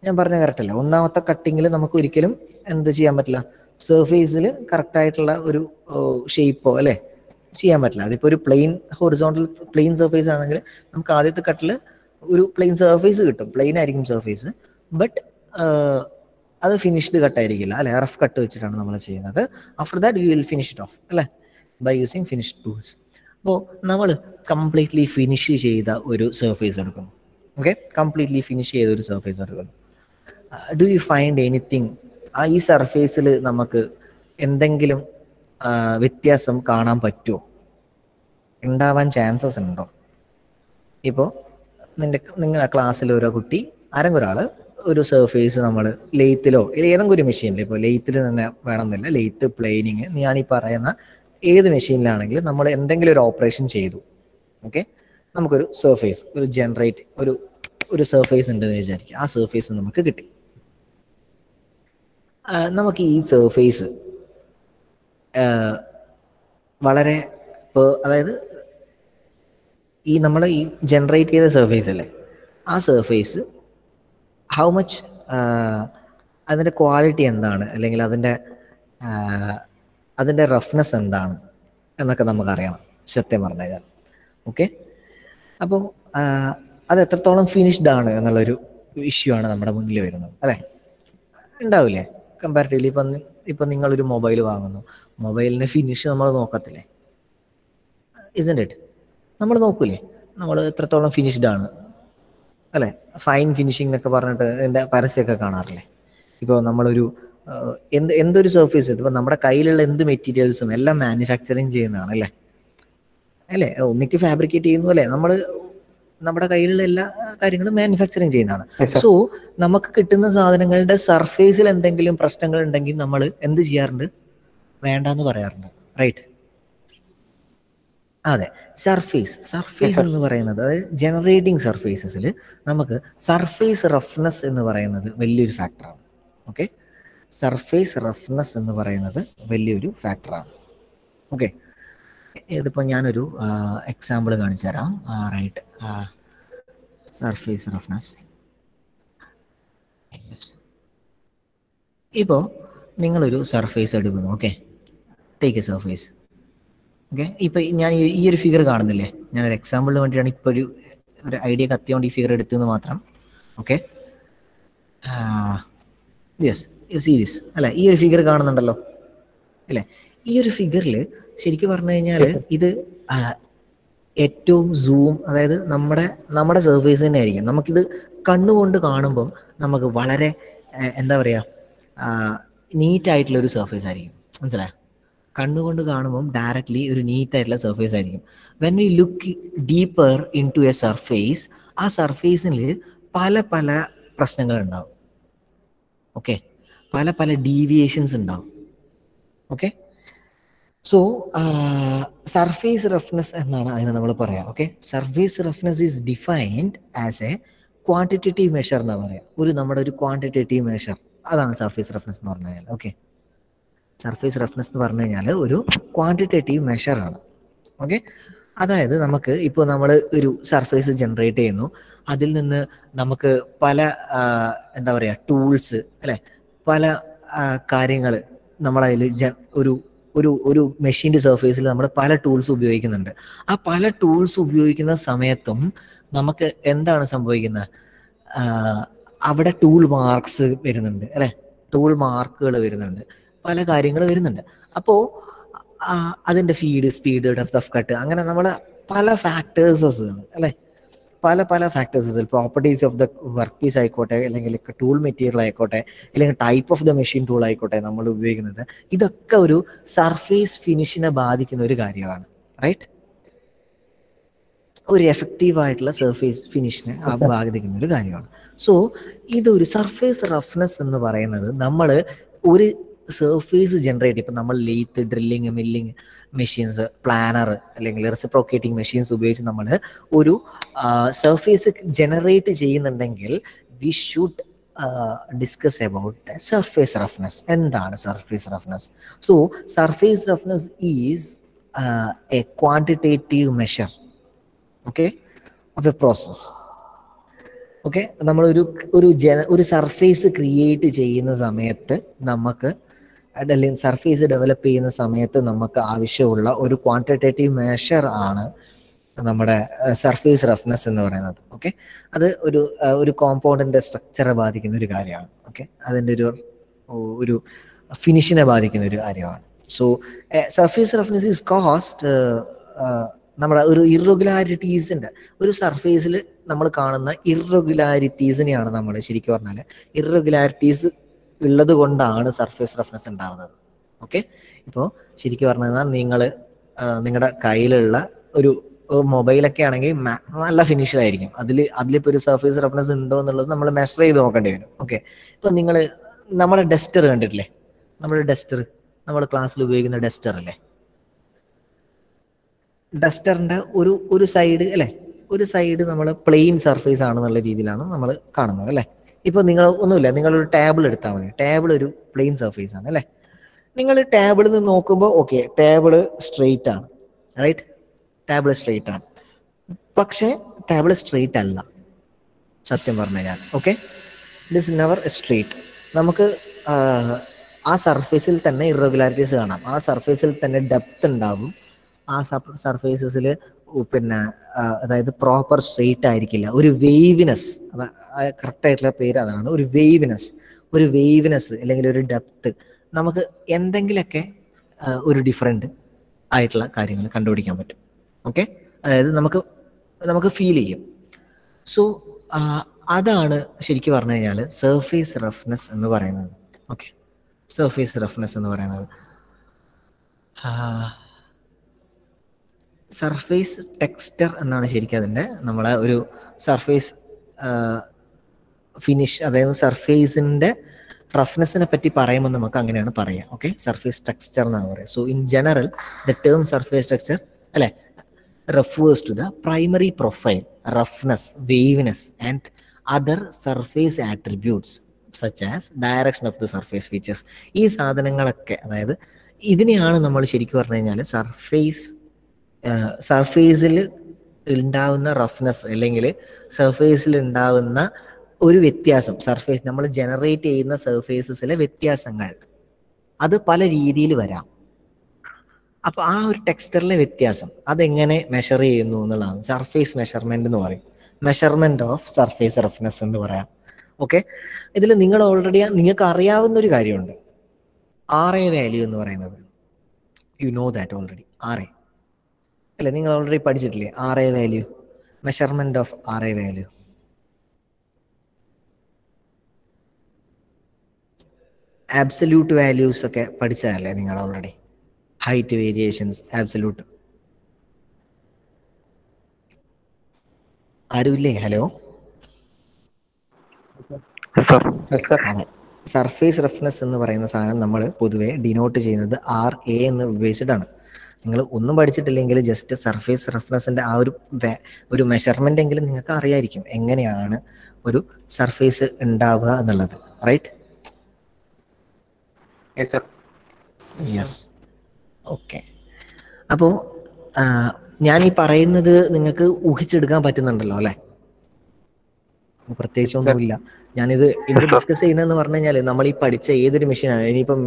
ഞാൻ പറഞ്ഞ കറക്റ്റ് അല്ലേ? ഒന്നാമത്തെ കട്ടിങ്ങിൽ നമുക്ക് ഒരിക്കലും എന്ത് ചെയ്യാൻ പറ്റില്ല, സർഫേസിൽ കറക്റ്റായിട്ടുള്ള ഒരു ഷേപ്പോ അല്ലേ ചെയ്യാൻ പറ്റില്ല. അതിപ്പോൾ ഒരു ഹൊറിസോണ്ടൽ പ്ലെയിൻ സർഫേസ് ആണെങ്കിൽ നമുക്ക് ആദ്യത്തെ കട്ടിൽ ഒരു പ്ലെയിൻ സർഫേസ് കിട്ടും, പ്ലെയിൻ ആയിരിക്കും സർഫേസ്, ബട്ട് അത് ഫിനിഷ്ഡ് കട്ടായിരിക്കില്ല അല്ലെ, റഫ് കട്ട് വെച്ചിട്ടാണ് നമ്മൾ ചെയ്യുന്നത്. After that you will finish it off അല്ലേ, ബൈ യൂസിങ് ഫിനിഷ് ടൂൾസ്. അപ്പോൾ നമ്മൾ കംപ്ലീറ്റ്ലി ഫിനിഷ് ചെയ്ത ഒരു സർഫേസ് എടുക്കുന്നു. ഓക്കെ, കംപ്ലീറ്റ്ലി ഫിനിഷ് ചെയ്ത ഒരു സർഫേസ് എടുക്കുന്നു. ഡു യു ഫൈൻഡ് എനിത്തിങ്, ഈ സർഫേസിൽ നമുക്ക് എന്തെങ്കിലും വ്യത്യാസം കാണാൻ പറ്റുമോ, ഉണ്ടാവാൻ ചാൻസസ് ഉണ്ടോ? ഇപ്പോൾ നിങ്ങളുടെ ക്ലാസ്സിൽ ഓരോ കുട്ടി ആരെങ്കിലും ഒരാൾ ഒരു സർഫേസ് നമ്മൾ ലെയ്ത്തിലോ ഏതെങ്കിലും ഒരു മെഷീനിൽ, ഇപ്പോൾ ലെയ്ത്തിൽ തന്നെ വേണമെന്നില്ല, ലെയ്ത്ത്, പ്ലെയിനിങ്, ഞാൻ ഈ പറയുന്ന ഏത് മെഷീനിലാണെങ്കിലും നമ്മൾ എന്തെങ്കിലും ഒരു ഓപ്പറേഷൻ ചെയ്തു. ഓക്കെ, നമുക്കൊരു സർഫേസ്, ഒരു ജനറേറ്റ് ഒരു സർഫേസ് ഉണ്ടെന്ന് വിചാരിക്കുക. ആ സർഫേസ് നമുക്ക് കിട്ടി. നമുക്ക് ഈ സർഫേസ് വളരെ അതായത് ഈ നമ്മൾ ഈ ജനറേറ്റ് ചെയ്ത സർഫേസ് അല്ലേ, ആ സർഫേസ് ഹൗ മച്ച് അതിൻ്റെ ക്വാളിറ്റി എന്താണ്, അല്ലെങ്കിൽ അതിൻ്റെ റഫ്നെസ് എന്താണ് എന്നൊക്കെ നമുക്കറിയണം, സത്യം പറഞ്ഞു കഴിഞ്ഞാൽ. ഓക്കെ, അപ്പോൾ അത് എത്രത്തോളം ഫിനിഷ്ഡ് ആണ് എന്നുള്ളൊരു ഇഷ്യൂ ആണ് നമ്മുടെ മുന്നിൽ വരുന്നത് അല്ലേ, ഉണ്ടാവില്ലേ? കമ്പാരിറ്റീവ്ലി ഇപ്പം നിങ്ങളൊരു മൊബൈൽ വാങ്ങുന്നു, മൊബൈലിൻ്റെ ഫിനിഷ് നമ്മൾ നോക്കത്തില്ലേ? Isn't it? നമ്മൾ നോക്കൂലേ, നമ്മൾ എത്രത്തോളം ഫിനിഷ്ഡ് ആണ് അല്ലേ? ഫൈൻ ഫിനിഷിംഗ് എന്നൊക്കെ പറഞ്ഞിട്ട് ഇതിൻ്റെ പരസ്യമൊക്കെ കാണാറില്ലേ? ഇപ്പോൾ നമ്മളൊരു എന്തൊരു സർഫേസ്, ഇപ്പോൾ നമ്മുടെ കയ്യിലുള്ള എന്ത് മെറ്റീരിയൽസും എല്ലാം മാനുഫാക്ചറിങ് ചെയ്യുന്നതാണ് അല്ലേ? ഒന്നിക്ക് ഫാബ്രിക്കേറ്റ് ചെയ്യുന്നു അല്ലേ, നമ്മുടെ കയ്യിലുള്ള എല്ലാ കാര്യങ്ങളും മാനുഫാക്ചറിങ് ചെയ്യുന്നതാണ്. സോ നമുക്ക് കിട്ടുന്ന സാധനങ്ങളുടെ സർഫേസിൽ എന്തെങ്കിലും പ്രശ്നങ്ങൾ ഉണ്ടെങ്കിൽ നമ്മൾ എന്ത് ചെയ്യാറുണ്ട്? വേണ്ടാന്ന് പറയാറുണ്ട്, റൈറ്റ്? അതെ, സർഫേസ് എന്ന് പറയുന്നത്, അതായത് ജനറേറ്റിംഗ് സർഫേസസിൽ നമുക്ക് സർഫേസ് റഫ്നെസ് എന്ന് പറയുന്നത് വലിയൊരു ഫാക്ടറാണ്. ഓക്കെ, സർഫേസ് റഫ്നെസ് എന്ന് പറയുന്നത് വലിയൊരു ഫാക്ടറാണ്. ഓക്കെ, ഇതിപ്പോൾ ഞാനൊരു എക്സാമ്പിൾ കാണിച്ചു തരാം. Right, surface roughness. ഇപ്പോൾ നിങ്ങളൊരു സർഫേസ് എടുക്കുന്നു. Okay, take a surface. Okay, ഇപ്പം ഞാൻ ഈ ഒരു ഫിഗർ കാണുന്നില്ലേ, ഞാനൊരു എക്സാമ്പിളിന് വേണ്ടിയിട്ടാണ് ഇപ്പോൾ ഒരു ഐഡിയ കത്തിയോണ്ട് ഈ ഫിഗർ എടുത്തതെന്ന് മാത്രം. ഓക്കെ, യെസ്, സീ ദിസ് അല്ലേ, ഈ ഒരു ഫിഗർ കാണുന്നുണ്ടല്ലോ അല്ലേ? ഈ ഒരു ഫിഗറിൽ ശരിക്കും പറഞ്ഞു കഴിഞ്ഞാൽ ഇത് ഏറ്റവും സൂം, അതായത് നമ്മുടെ സർഫേസ് തന്നെ ആയിരിക്കും. നമുക്കിത് കണ്ണുകൊണ്ട് കാണുമ്പം നമുക്ക് വളരെ എന്താ പറയുക, നീറ്റായിട്ടുള്ളൊരു സർഫേസ് ആയിരിക്കും, മനസ്സിലായോ? കണ്ണുകൊണ്ട് കാണുമ്പം ഡയറക്റ്റ്ലി ഒരു നീറ്റായിട്ടുള്ള സർഫേസ് ആയിരിക്കും. When we look deeper into a surface, ആ സർഫേസിൽ പല പല പ്രശ്നങ്ങളുണ്ടാവും. ഓക്കെ, പല പല ഡീവിയേഷൻസ് ഉണ്ടാവും. ഓക്കെ, സോ സർഫേസ് റഫ്നെസ് എന്നാണ് അതിനെ നമ്മൾ പറയാം. Okay, surface roughness is defined as A quantitative measure എന്നാ പറയാം. നമ്മുടെ ഒരു ക്വാണ്ടിറ്റേറ്റീവ് മെഷർ, അതാണ് സർഫേസ് റഫ്നെസ് എന്ന് പറഞ്ഞു കഴിഞ്ഞാൽ. ഓക്കെ, സർഫേസ് റഫ്നെസ് എന്ന് പറഞ്ഞു കഴിഞ്ഞാൽ ഒരു ക്വാണ്ടിറ്റേറ്റീവ് മെഷറാണ്. ഓക്കെ, അതായത് നമുക്ക് ഇപ്പോൾ നമ്മൾ ഒരു സർഫേസ് ജനറേറ്റ് ചെയ്യുന്നു, അതിൽ നിന്ന് നമുക്ക് പല എന്താ പറയുക ടൂൾസ് അല്ലെ, പല കാര്യങ്ങൾ നമ്മളതിൽ ഒരു മെഷീൻ്റെ സർഫേസിൽ നമ്മൾ പല ടൂൾസ് ഉപയോഗിക്കുന്നുണ്ട്. ആ പല ടൂൾസ് ഉപയോഗിക്കുന്ന സമയത്തും നമുക്ക് എന്താണ് സംഭവിക്കുന്നത്? അവിടെ ടൂൾ മാർക്സ് വരുന്നുണ്ട് അല്ലെ, ടൂൾ മാർക്കുകൾ വരുന്നുണ്ട്, പല കാര്യങ്ങൾ വരുന്നുണ്ട്. അപ്പോൾ അതിൻ്റെ feed, speed, depth of cut, അങ്ങനെ നമ്മൾ പല ഫാക്ടേഴ്സസ് അല്ലേ, പല factors, properties of the work piece ആയിക്കോട്ടെ, അല്ലെങ്കിൽ ടൂൾ മെറ്റീരിയൽ ആയിക്കോട്ടെ, അല്ലെങ്കിൽ type of the machine tool ആയിക്കോട്ടെ നമ്മൾ ഉപയോഗിക്കുന്നത്, ഇതൊക്കെ ഒരു സർഫേസ് ഫിനിഷിനെ ബാധിക്കുന്ന ഒരു കാര്യമാണ്, റൈറ്റ്? ഒരു എഫക്റ്റീവായിട്ടുള്ള സർഫേസ് ഫിനിഷിനെ ബാധിക്കുന്ന ഒരു കാര്യമാണ്. സോ ഇതൊരു സർഫേസ് റഫ്നെസ് എന്ന് പറയുന്നത് നമ്മൾ ഒരു സർഫേസ് ജനറേറ്റ്, ഇപ്പം നമ്മൾ lathe, drilling, milling machines, planer അല്ലെങ്കിൽ റെസിപ്രോക്കേറ്റിംഗ് മെഷീൻസ് ഉപയോഗിച്ച് നമ്മൾ ഒരു സർഫേസ് ജനറേറ്റ് ചെയ്യുന്നുണ്ടെങ്കിൽ we should discuss about surface roughness. എന്താണ് surface roughness? So surface roughness is a quantitative measure, okay, of a process. Okay, നമ്മളൊരു surface create ചെയ്യുന്ന സമയത്ത് നമുക്ക്, അല്ലെങ്കിൽ സർഫേസ് ഡെവലപ്പ് ചെയ്യുന്ന സമയത്ത് നമുക്ക് ആവശ്യമുള്ള ഒരു ക്വാണ്ടിറ്റേറ്റീവ് മെഷർ ആണ് നമ്മുടെ സർഫേസ് റഫ്നെസ് എന്ന് പറയുന്നത്. ഓക്കെ, അത് ഒരു കോമ്പൗണ്ടിന്റെ സ്ട്രക്ചറെ ബാധിക്കുന്ന ഒരു കാര്യമാണ്. ഓക്കെ, അതിൻ്റെ ഒരു ഫിനിഷിനെ ബാധിക്കുന്ന ഒരു കാര്യമാണ്. So surface roughness is cost നമ്മുടെ ഒരു ഇറഗുലാരിറ്റീസിൻ്റെ ഒരു സർഫേസിൽ നമ്മൾ കാണുന്ന ഇറഗുലാരിറ്റീസിനെയാണ് നമ്മൾ ശരിക്കും പറഞ്ഞാൽ ഇറഗുലാരിറ്റീസ് ഉള്ളത് കൊണ്ടാണ് സർഫേസ് റഫ്നെസ് ഉണ്ടാകുന്നത്. ഓക്കെ, ഇപ്പോൾ ശരിക്കും പറഞ്ഞു കഴിഞ്ഞാൽ നിങ്ങളുടെ കയ്യിലുള്ള ഒരു മൊബൈലൊക്കെ ആണെങ്കിൽ നല്ല ഫിനിഷ്ഡ് ആയിരിക്കും. അതിലിപ്പോൾ ഒരു സർഫേസ് റഫ്നെസ് ഉണ്ടോ എന്നുള്ളത് നമ്മൾ മെഷർ ചെയ്ത് നോക്കേണ്ടി വരും. ഓക്കെ, ഇപ്പം നമ്മുടെ ഡസ്റ്റർ കണ്ടിട്ടില്ലേ? നമ്മൾ ക്ലാസ്സിൽ ഉപയോഗിക്കുന്ന ഡസ്റ്റർ അല്ലേ, ഡസ്റ്ററിൻ്റെ ഒരു സൈഡ് അല്ലേ, ഒരു സൈഡ് നമ്മൾ പ്ലെയിൻ സർഫേസ് ആണെന്നുള്ള രീതിയിലാണ് നമ്മൾ കാണുന്നത് അല്ലേ. ഇപ്പോൾ നിങ്ങൾ ഒന്നുമില്ല, നിങ്ങളൊരു ടേബിൾ എടുത്താൽ മതി. ടേബിൾ ഒരു പ്ലെയിൻ സർഫേസ് ആണ് അല്ലേ. നിങ്ങൾ ടേബിളിൽ നിന്ന് നോക്കുമ്പോൾ ഓക്കെ, ടേബിള് സ്ട്രെയിറ്റ് ആണ്, റൈറ്റ്? ടേബിൾ സ്ട്രെയിറ്റ് ആണ്. പക്ഷേ ടേബിൾ സ്ട്രെയിറ്റ് അല്ല സത്യം പറഞ്ഞു കഴിഞ്ഞാൽ. Okay, it is never straight. നമുക്ക് ആ സർഫേസിൽ തന്നെ ഇറഗുലാരിറ്റീസ് കാണാം, ആ സർഫേസിൽ തന്നെ ഡെപ്ത് ഉണ്ടാകും, ആ സർഫേസസിൽ പിന്നെ അതായത് പ്രോപ്പർ സ്ട്രെയിറ്റ് ആയിരിക്കില്ല. ഒരു വേവിനെസ്, കറക്റ്റായിട്ടുള്ള പേര് അതാണ്, ഒരു വേവിനെസ് അല്ലെങ്കിൽ ഒരു ഡെപ്ത്, നമുക്ക് എന്തെങ്കിലുമൊക്കെ ഒരു ഡിഫറെൻ്റ് ആയിട്ടുള്ള കാര്യങ്ങൾ കണ്ടുപിടിക്കാൻ പറ്റും. ഓക്കെ, അതായത് നമുക്ക് ഫീൽ ചെയ്യും. സോ അതാണ് ശരിക്കും പറഞ്ഞു കഴിഞ്ഞാൽ സർഫേസ് റഫ്നെസ് എന്ന് പറയുന്നത്. ഓക്കെ, സർഫേസ് റഫ്നെസ് എന്ന് പറയുന്നത് സർഫേസ് ടെക്സ്ചർ എന്നാണ് ശരിക്കും അതിൻ്റെ നമ്മളെ ഒരു സർഫേസ് ഫിനിഷ്, അതായത് സർഫേസിൻ്റെ റഫ്നെസ്സിനെ പറ്റി പറയുമ്പോൾ നമുക്ക് അങ്ങനെയാണ് പറയുക. ഓക്കെ, സർഫേസ് ടെക്സ്ചർ എന്നാണ് പറയുക. So in general the term surface texture അല്ലെ refers to the primary profile, roughness, waviness and other surface attributes such as direction of the surface features. ഈ സാധനങ്ങളൊക്കെ, അതായത് ഇതിനെയാണ് നമ്മൾ ശരിക്കും പറഞ്ഞു കഴിഞ്ഞാൽ സർഫേസിൽ ഉണ്ടാവുന്ന റഫ്നെസ് അല്ലെങ്കിൽ സർഫേസിൽ ഉണ്ടാവുന്ന ഒരു വ്യത്യാസം, സർഫേസ് നമ്മൾ ജനറേറ്റ് ചെയ്യുന്ന സർഫേസസിലെ വ്യത്യാസങ്ങൾ അത് പല രീതിയിൽ വരാം. അപ്പോൾ ആ ഒരു ടെക്സ്ചറിലെ വ്യത്യാസം അതെങ്ങനെ മെഷർ ചെയ്യുന്നു എന്നുള്ളതാണ് സർഫേസ് മെഷർമെന്റ് എന്ന് പറയും. മെഷർമെന്റ് ഓഫ് സർഫേസ് റഫ്നെസ് എന്ന് പറയാം. ഓക്കെ, ഇതിൽ നിങ്ങൾക്ക് അറിയാവുന്ന ഒരു കാര്യമുണ്ട്, RA വാല്യൂ എന്ന് പറയുന്നത്. You know that already. RA അല്ലേ, നിങ്ങൾ ഓൾറെഡി പഠിച്ചിട്ടില്ലേ RA value, measurement of RA value. Absolute values ഒക്കെ പഠിച്ചതല്ലേ നിങ്ങൾ ഓൾറെഡി? Height variations, absolute. ആരുമില്ലേ? ഹലോ, സർഫേസ് റഫ്നെസ് എന്ന് പറയുന്ന സാധനം നമ്മൾ പൊതുവെ ഡിനോട്ട് ചെയ്യുന്നത് RA എന്ന് ഉപയോഗിച്ചിട്ടാണ്. നിങ്ങൾ ഒന്നും പഠിച്ചിട്ടില്ലെങ്കിൽ ജസ്റ്റ് സർഫേസ് റഫ്നെസ്സിന്റെ ആ ഒരു മെഷർമെന്റ് എങ്കിലും നിങ്ങൾക്ക് അറിയായിരിക്കും എങ്ങനെയാണ് ഒരു സർഫേസ് ഉണ്ടാവുക എന്നുള്ളത്. റൈറ്റ്? യെസ്. ഓക്കെ, അപ്പോൾ ഞാൻ ഈ പറയുന്നത് നിങ്ങൾക്ക് ഊഹിച്ചെടുക്കാൻ പറ്റുന്നുണ്ടല്ലോ അല്ലേ? പ്രത്യേകിച്ച് ഒന്നുമില്ല. ഞാനിത് ഡിസ്കസ് ചെയ്യുന്നതെന്ന് പറഞ്ഞു കഴിഞ്ഞാൽ നമ്മൾ ഈ പഠിച്ച ഏതൊരു മെഷീനാണ്, ഇനിയിപ്പം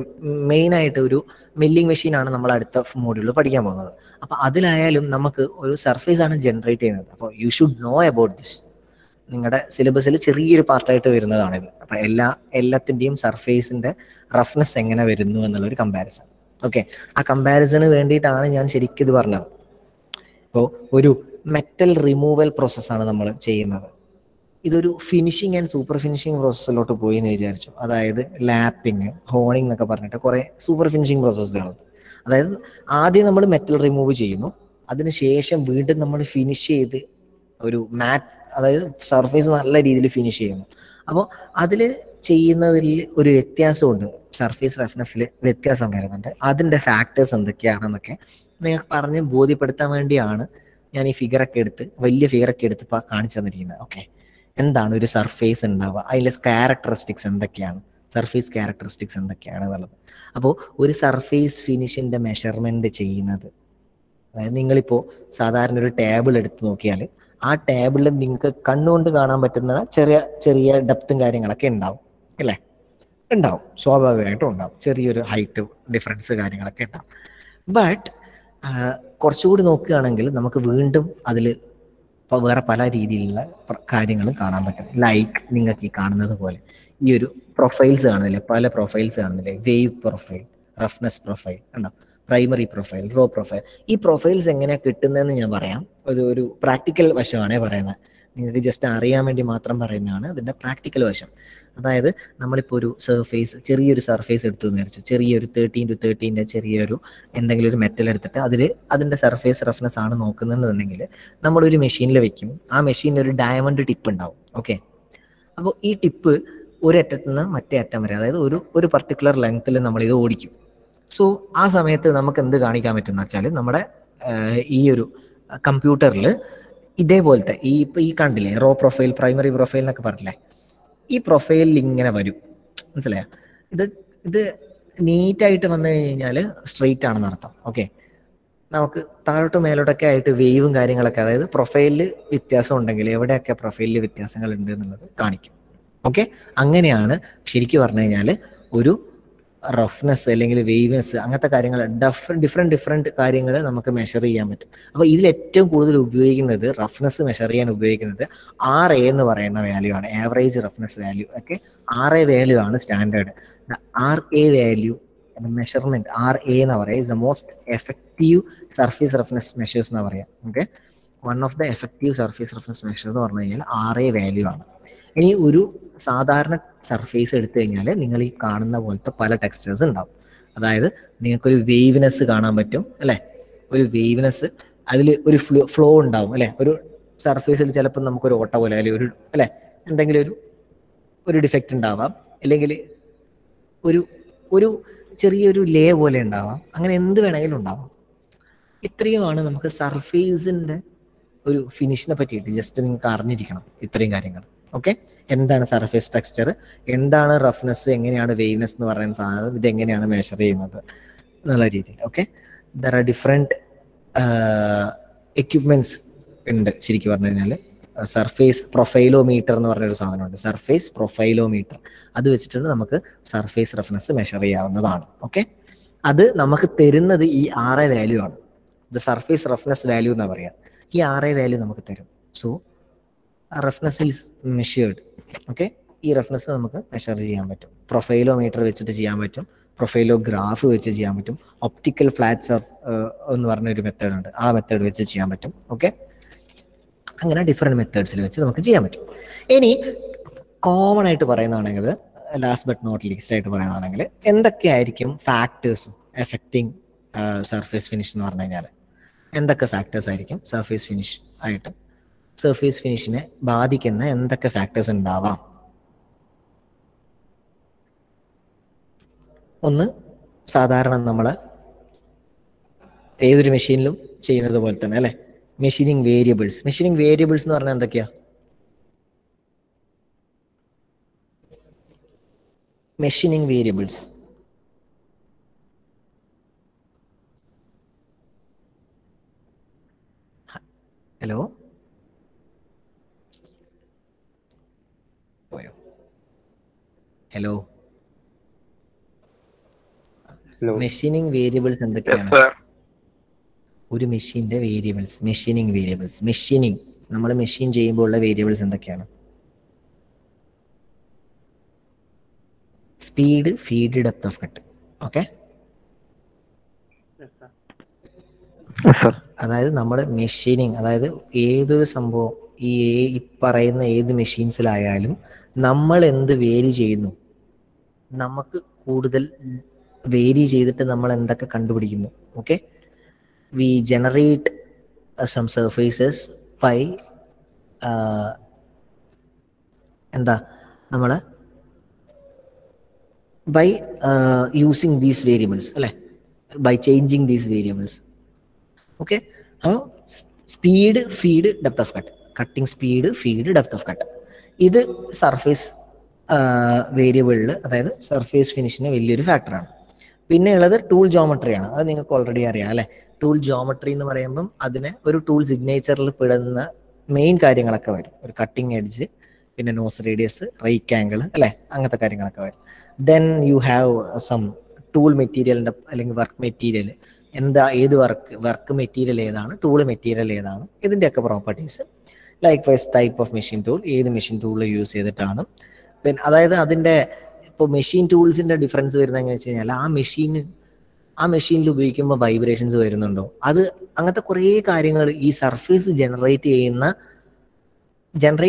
മെയിൻ ആയിട്ട് ഒരു മില്ലിംഗ് മെഷീനാണ് നമ്മൾ അടുത്ത മോഡ്യൂളിൽ പഠിക്കാൻ പോകുന്നത്. അപ്പൊ അതിലായാലും നമുക്ക് ഒരു സർഫേസ് ആണ് ജനറേറ്റ് ചെയ്യുന്നത്. അപ്പോൾ you should know about this. നിങ്ങളുടെ സിലബസിൽ ചെറിയൊരു പാർട്ടായിട്ട് വരുന്നതാണിത്. അപ്പൊ എല്ലാത്തിൻ്റെയും സർഫേസിന്റെ റഫ്നെസ് എങ്ങനെ വരുന്നു എന്നുള്ളൊരു കമ്പാരിസൺ. ഓക്കെ, ആ കമ്പാരിസണ് വേണ്ടിയിട്ടാണ് ഞാൻ ശരിക്കും ഇത് പറഞ്ഞത്. ഇപ്പോൾ ഒരു മെറ്റൽ റിമൂവൽ പ്രോസസ്സാണ് നമ്മൾ ചെയ്യുന്നത്. ഇതൊരു ഫിനിഷിങ് ആൻഡ് സൂപ്പർ ഫിനിഷിങ് പ്രോസസ്സിലോട്ട് പോയി എന്ന് വിചാരിച്ചു. അതായത് ലാപ്പിങ്, ഹോണിങ് എന്നൊക്കെ പറഞ്ഞിട്ട് കുറേ സൂപ്പർ ഫിനിഷിങ് പ്രോസസ്സുകളുണ്ട്. അതായത് ആദ്യം നമ്മൾ മെറ്റൽ റിമൂവ് ചെയ്യുന്നു, അതിനുശേഷം വീണ്ടും നമ്മൾ ഫിനിഷ് ചെയ്ത് ഒരു മാറ്റ്, അതായത് സർഫേസ് നല്ല രീതിയിൽ ഫിനിഷ് ചെയ്യുന്നു. അപ്പോൾ അതിൽ ചെയ്യുന്നതിൽ ഒരു വ്യത്യാസമുണ്ട്, സർഫേസ് റഫ്നെസ്സിൽ വ്യത്യാസം വരുന്നുണ്ട്. അതിൻ്റെ ഫാക്ടേഴ്സ് എന്തൊക്കെയാണെന്നൊക്കെ നിങ്ങൾക്ക് പറഞ്ഞ് ബോധ്യപ്പെടുത്താൻ വേണ്ടിയാണ് ഞാൻ ഈ വലിയ ഫിഗറൊക്കെ എടുത്ത് കാണിച്ചു തന്നിരിക്കുന്നത്. ഓക്കെ, എന്താണ് ഒരു സർഫേസ് ഉണ്ടാവുക, അതിലെ ക്യാരക്ടറിസ്റ്റിക്സ് എന്തൊക്കെയാണ്, സർഫേസ് ക്യാരക്ടറിസ്റ്റിക്സ് എന്തൊക്കെയാണ് എന്നുള്ളത്. അപ്പോൾ ഒരു സർഫേസ് ഫിനിഷിൻ്റെ മെഷർമെൻറ്റ് ചെയ്യുന്നത്, അതായത് നിങ്ങളിപ്പോൾ സാധാരണ ഒരു ടേബിൾ എടുത്ത് നോക്കിയാൽ ആ ടേബിളിൽ നിങ്ങൾക്ക് കണ്ണുകൊണ്ട് കാണാൻ പറ്റുന്ന ചെറിയ ചെറിയ ഡെപ്തും കാര്യങ്ങളൊക്കെ ഉണ്ടാവും അല്ലേ? ഉണ്ടാവും, സ്വാഭാവികമായിട്ടും ഉണ്ടാവും. ചെറിയൊരു ഹൈറ്റ് ഡിഫറൻസ് കാര്യങ്ങളൊക്കെ ഉണ്ടാവും. ബട്ട് കുറച്ചുകൂടി നോക്കുകയാണെങ്കിൽ നമുക്ക് വീണ്ടും അതിൽ വേറെ പല രീതിയിലുള്ള കാര്യങ്ങളും കാണാൻ പറ്റും. ലൈക്ക് നിങ്ങൾക്ക് ഈ കാണുന്നത് പോലെ ഈ ഒരു പ്രൊഫൈൽസ് കാണുന്നില്ലേ, പല പ്രൊഫൈൽസ് കാണുന്നില്ലേ, വേവ് പ്രൊഫൈൽ, റഫ്നെസ് പ്രൊഫൈൽ ഉണ്ടോ, പ്രൈമറി പ്രൊഫൈൽ, റോ പ്രൊഫൈൽ. ഈ പ്രൊഫൈൽസ് എങ്ങനെയാണ് കിട്ടുന്നതെന്ന് ഞാൻ പറയാം. ഒരു പ്രാക്ടിക്കൽ വശമാണേ പറയുന്നത്, നിങ്ങൾക്ക് ജസ്റ്റ് അറിയാൻ വേണ്ടി മാത്രം പറയുന്നതാണ് ഇതിൻ്റെ പ്രാക്ടിക്കൽ വശം. അതായത് നമ്മളിപ്പോൾ ഒരു സർഫേസ്, ചെറിയൊരു സർഫേസ് എടുത്തു എന്ന് വിചാരിച്ചു, ചെറിയൊരു 13x13 ചെറിയൊരു എന്തെങ്കിലും ഒരു മെറ്റൽ എടുത്തിട്ട് അതിൻ്റെ സർഫേസ് റഫ്നെസ് ആണ് നോക്കുന്നതെന്നുണ്ടെങ്കിൽ നമ്മളൊരു മെഷീനിൽ വെക്കും. ആ മെഷീനിൽ ഒരു ഡയമണ്ട് ടിപ്പ് ഉണ്ടാവും. ഓക്കെ, അപ്പോൾ ഈ ടിപ്പ് ഒരു അറ്റത്ത് നിന്ന് മറ്റേ അറ്റം വരെ, അതായത് ഒരു പർട്ടിക്കുലർ ലെങ്ത്തിൽ നമ്മളിത് ഓടിക്കും. സോ ആ സമയത്ത് നമുക്ക് എന്ത് കാണിക്കാൻ പറ്റും എന്ന് വെച്ചാൽ, നമ്മുടെ ഈ ഒരു കമ്പ്യൂട്ടറിൽ ഇതേപോലത്തെ ഈ കണ്ടില്ലേ, റോ പ്രൊഫൈൽ, പ്രൈമറി പ്രൊഫൈൽ എന്നൊക്കെ പറഞ്ഞില്ലേ, ഈ പ്രൊഫൈലിൽ ഇങ്ങനെ വരും. മനസ്സിലായോ? ഇത് നീറ്റായിട്ട് വന്നു കഴിഞ്ഞാൽ സ്ട്രെയിറ്റ് ആണെന്ന് അർത്ഥം. ഓക്കെ, നമുക്ക് താഴോട്ട് മേലോട്ടൊക്കെ ആയിട്ട് വേവും കാര്യങ്ങളൊക്കെ, അതായത് പ്രൊഫൈലിൽ വ്യത്യാസം ഉണ്ടെങ്കിൽ എവിടെയൊക്കെ പ്രൊഫൈലിൽ വ്യത്യാസങ്ങൾ ഉണ്ട് എന്നുള്ളത് കാണിക്കും. ഓക്കെ, അങ്ങനെയാണ് ശരിക്കും പറഞ്ഞു കഴിഞ്ഞാൽ ഒരു റഫ്നെസ് അല്ലെങ്കിൽ വേവ്നെസ് അങ്ങനത്തെ കാര്യങ്ങൾ, ഡിഫറെൻറ്റ് കാര്യങ്ങൾ നമുക്ക് മെഷർ ചെയ്യാൻ പറ്റും. അപ്പോൾ ഇതിൽ ഏറ്റവും കൂടുതൽ ഉപയോഗിക്കുന്നത്, റഫ്നെസ് മെഷർ ചെയ്യാൻ ഉപയോഗിക്കുന്നത് RA എന്ന് പറയുന്ന വാല്യൂ ആണ്, average roughness value. Okay, RA value ആണ് standard. RA value measurement, RA എന്ന് പറയുക is the most effective surface roughness measures എന്ന് പറയാം. Okay, one of the effective surface roughness measures എന്ന് പറഞ്ഞു കഴിഞ്ഞാൽ RA വാല്യൂ ആണ്. ഇനി ഒരു സാധാരണ സർഫേസ് എടുത്തു കഴിഞ്ഞാൽ നിങ്ങൾ ഈ കാണുന്ന പോലത്തെ പല ടെക്സ്ചേഴ്സ് ഉണ്ടാവും. അതായത് നിങ്ങൾക്കൊരു വേവ്നെസ് കാണാൻ പറ്റും അല്ലേ, ഒരു വേവ്നെസ്, അതിൽ ഒരു ഫ്ലോ ഉണ്ടാവും അല്ലേ. ഒരു സർഫേസിൽ ചിലപ്പോൾ നമുക്കൊരു ഓട്ട പോലെ അല്ലെങ്കിൽ അല്ലേ എന്തെങ്കിലും ഒരു ഡിഫക്റ്റ് ഉണ്ടാവാം, അല്ലെങ്കിൽ ഒരു ചെറിയൊരു ലേ പോലെ ഉണ്ടാവാം, അങ്ങനെ എന്ത് വേണമെങ്കിലും ഉണ്ടാവാം. ഇത്രയുമാണ് നമുക്ക് സർഫേസിൻ്റെ ഒരു ഫിനിഷിനെ പറ്റിയിട്ട് ജസ്റ്റ് നിങ്ങൾക്ക് അറിഞ്ഞിരിക്കണം ഇത്രയും കാര്യങ്ങൾ. ഓക്കെ, എന്താണ് സർഫേസ് ടെക്സ്ചർ, എന്താണ് റഫ്നെസ്, എങ്ങനെയാണ് വേവ്നെസ് എന്ന് പറയുന്ന സാധനം, ഇതെങ്ങനെയാണ് മെഷർ ചെയ്യുന്നത് എന്നുള്ള രീതിയിൽ. Okay, there are different equipments ഉണ്ട്. ശരിക്കും പറഞ്ഞു കഴിഞ്ഞാൽ സർഫേസ് പ്രൊഫൈലോമീറ്റർ എന്ന് പറഞ്ഞൊരു സാധനമുണ്ട്, സർഫേസ് പ്രൊഫൈലോമീറ്റർ. അത് വെച്ചിട്ട് നമുക്ക് സർഫേസ് റഫ്നെസ് മെഷർ ചെയ്യാവുന്നതാണ്. ഓക്കെ, അത് നമുക്ക് തരുന്നത് ഈ RA വാല്യൂ ആണ്, ദ സർഫേസ് റഫ്നെസ് വാല്യൂ എന്നാ പറയുക. ഈ RA വാല്യൂ നമുക്ക് തരും. So roughness is measured. Okay, ഈ റഫ്നെസ് നമുക്ക് മെഷർ ചെയ്യാൻ പറ്റും, പ്രൊഫൈലോമീറ്റർ വെച്ചിട്ട് ചെയ്യാൻ പറ്റും, പ്രൊഫൈലോഗ്രാഫ് വെച്ച് ചെയ്യാൻ പറ്റും, ഒപ്റ്റിക്കൽ ഫ്ലാറ്റ് സർഫ് എന്ന് പറഞ്ഞൊരു മെത്തേഡ് ഉണ്ട്, ആ മെത്തേഡ് വെച്ച് ചെയ്യാൻ പറ്റും. ഓക്കെ, അങ്ങനെ ഡിഫറെൻറ്റ് മെത്തേഡ്സിൽ വെച്ച് നമുക്ക് ചെയ്യാൻ പറ്റും. ഇനി കോമൺ ആയിട്ട് പറയുന്നതാണെങ്കിൽ, ലാസ്റ്റ് ബട്ട് നോട്ട് ലീസ്റ്റ് ആയിട്ട് പറയുന്നതാണെങ്കിൽ, എന്തൊക്കെയായിരിക്കും ഫാക്ടേഴ്സ് എഫക്റ്റിംഗ് സർഫേസ് ഫിനിഷ് എന്ന് പറഞ്ഞു കഴിഞ്ഞാൽ, എന്തൊക്കെ ഫാക്ടേഴ്സ് ആയിരിക്കും സർഫേസ് ഫിനിഷ് ആയിട്ട്, സർഫേസ് ഫിനിഷിനെ ബാധിക്കുന്ന എന്തൊക്കെ ഫാക്ടേഴ്സ് ഉണ്ടാവാം? ഒന്ന്, സാധാരണ നമ്മൾ ഏതൊരു മെഷീനിലും ചെയ്യുന്നത് പോലെ തന്നെ അല്ലെ, മെഷീനിങ് വേരിയബിൾസ്. മെഷീനിങ് വേരിയബിൾസ് എന്ന് പറഞ്ഞാൽ എന്തൊക്കെയാ? Machining variables, hello hello machining variables എന്തൊക്കെയാണ്? ഒരു മെഷീന്റെ വേരിയബിൾസ്, മെഷീനിങ് വേരിയബിൾസ്, മെഷീനിങ് നമ്മൾ മെഷീൻ ചെയ്യുമ്പോൾ ഉള്ള വേരിയബിൾസ് എന്തൊക്കെയാണ്? Speed, feed, depth of cut. Okay, അതായത് നമ്മൾ മെഷീനിങ്, അതായത് ഏതൊരു സംഭവം ഈ പറയുന്ന ഏത് മെഷീൻസിലായാലും നമ്മൾ എന്ത് വേരി ചെയ്യുന്നു, നമുക്ക് കൂടുതൽ വേരി ചെയ്തിട്ട് നമ്മൾ എന്തൊക്കെ കണ്ടുപിടിക്കുന്നു. Okay, we generate some surfaces by എന്താ നമ്മൾ ബൈ യൂസിങ് ദീസ് വേരിയബിൾസ് അല്ലെ, by changing these variables. Okay, അപ്പോൾ speed, feed, depth of cut, cutting speed, feed, depth of cut, ഇത് സർഫേസ് വേരിയബിളിൽ, അതായത് സർഫേസ് ഫിനിഷിന് വലിയൊരു ഫാക്ടറാണ്. പിന്നെ ഉള്ളത് ടൂൾ ജോമെട്രിയാണ്. അത് നിങ്ങൾക്ക് ഓൾറെഡി അറിയാം അല്ലെ. ടൂൾ ജോമെട്രി എന്ന് പറയുമ്പം അതിന് ഒരു ടൂൾ സിഗ്നേച്ചറിൽ പെടുന്ന മെയിൻ കാര്യങ്ങളൊക്കെ വരും. ഒരു കട്ടിങ് എഡ്ജ്, പിന്നെ നോസ് റേഡിയസ്, റൈറ്റ് ആംഗിൾ അല്ലെ, അങ്ങനത്തെ കാര്യങ്ങളൊക്കെ വരും. Then you have some tool മെറ്റീരിയലിൻ്റെ അല്ലെങ്കിൽ വർക്ക് മെറ്റീരിയൽ, എന്താ, ഏത് വർക്ക് മെറ്റീരിയൽ ഏതാണ്, ടൂൾ മെറ്റീരിയൽ ഏതാണ്, ഇതിൻ്റെയൊക്കെ properties. Likewise type of machine tool, ഏത് മെഷീൻ ടൂൾ യൂസ് ചെയ്തിട്ടാണ്, പിന്നെ അതായത് അതിൻ്റെ ഇപ്പോൾ മെഷീൻ ടൂൾസിൻ്റെ ഡിഫറൻസ് വരുന്നത് എങ്ങനെയാണെന്ന് വെച്ച് കഴിഞ്ഞാൽ ആ മെഷീനിൽ ഉപയോഗിക്കുമ്പോൾ വൈബ്രേഷൻസ് വരുന്നുണ്ടോ, അത് അങ്ങനത്തെ കുറേ കാര്യങ്ങൾ ഈ സർഫേസ് ജനറേറ്റ്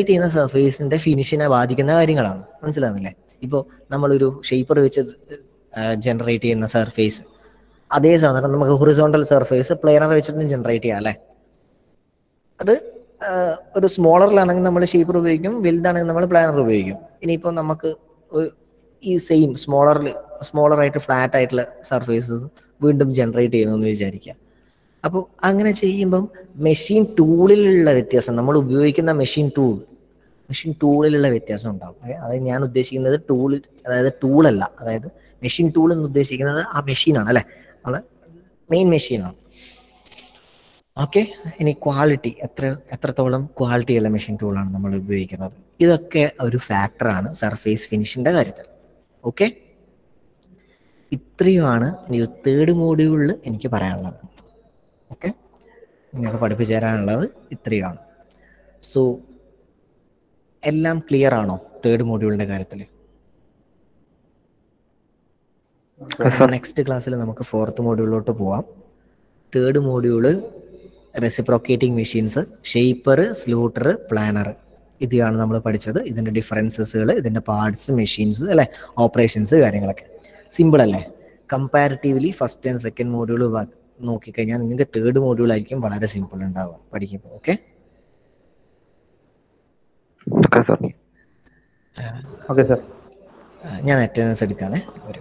ചെയ്യുന്ന സർഫേസിൻ്റെ ഫിനിഷിനെ ബാധിക്കുന്ന കാര്യങ്ങളാണ്. മനസ്സിലാകുന്നില്ലേ? ഇപ്പോൾ നമ്മളൊരു ഷേപ്പർ വെച്ച് ജനറേറ്റ് ചെയ്യുന്ന സർഫേസ്, അതേ സാധനം നമുക്ക് ഹൊറിസോണ്ടൽ സർഫേസ് പ്ലെയിനർ വെച്ചിട്ട് ജനറേറ്റ് ചെയ്യാം അല്ലേ. അത് ഒരു സ്മോളറിലാണെങ്കിൽ നമ്മൾ ഷേപ്പർ ഉപയോഗിക്കും, വലുതാണെങ്കിൽ നമ്മൾ പ്ലാനർ ഉപയോഗിക്കും. ഇനിയിപ്പോൾ നമുക്ക് ഈ സെയിം സ്മോളറായിട്ട് ഫ്ലാറ്റ് ആയിട്ടുള്ള സർഫേസ് വീണ്ടും ജനറേറ്റ് ചെയ്യുന്നു വിചാരിക്കുക. അപ്പോൾ അങ്ങനെ ചെയ്യുമ്പം മെഷീൻ ടൂളിലുള്ള വ്യത്യാസം, നമ്മൾ ഉപയോഗിക്കുന്ന മെഷീൻ ടൂളിലുള്ള വ്യത്യാസം ഉണ്ടാവും. അതായത് ഞാൻ ഉദ്ദേശിക്കുന്നത് അതായത് ടൂളല്ല, അതായത് മെഷീൻ ടൂൾ എന്ന് ഉദ്ദേശിക്കുന്നത് ആ മെഷീനാണ് അല്ലേ, നമ്മളെ മെയിൻ മെഷീനാണ്. ഓക്കെ, ഇനി ക്വാളിറ്റി, എത്രത്തോളം ക്വാളിറ്റിയുള്ള മെഷീൻ ടൂളാണ് നമ്മൾ ഉപയോഗിക്കുന്നത്, ഇതൊക്കെ ഒരു ഫാക്ടറാണ് സർഫേസ് ഫിനിഷിൻ്റെ കാര്യത്തിൽ. ഓക്കെ, ഇത്രയുമാണ് ഇനി തേർഡ് മോഡ്യൂളിൽ എനിക്ക് പറയാനുള്ളത്. ഓക്കെ, നിങ്ങൾക്ക് പഠിപ്പിച്ചു തരാനുള്ളത് ഇത്രയാണ്. സോ എല്ലാം ക്ലിയർ ആണോ തേർഡ് മോഡ്യൂളിൻ്റെ കാര്യത്തിൽ? നെക്സ്റ്റ് ക്ലാസ്സിൽ നമുക്ക് ഫോർത്ത് മോഡ്യൂളിലോട്ട് പോവാം. Third module reciprocating machines, shaper, slotter, planer, ഇതാണ് നമ്മൾ പഠിച്ചത്. ഇതിൻ്റെ ഡിഫറൻസസുകൾ, ഇതിൻ്റെ പാർട്സ്, മെഷീൻസ് അല്ലേ, ഓപ്പറേഷൻസ്, കാര്യങ്ങളൊക്കെ സിമ്പിൾ അല്ലേ. Comparatively first and second module നോക്കിക്കഴിഞ്ഞാൽ നിങ്ങൾക്ക് തേർഡ് മോഡ്യൂൾ ആയിരിക്കും വളരെ സിമ്പിൾ ഉണ്ടാവുക പഠിക്കുമ്പോൾ. ഓക്കെ, ഞാൻ അറ്റൻഡൻസ് എടുക്കാനേ ഒരു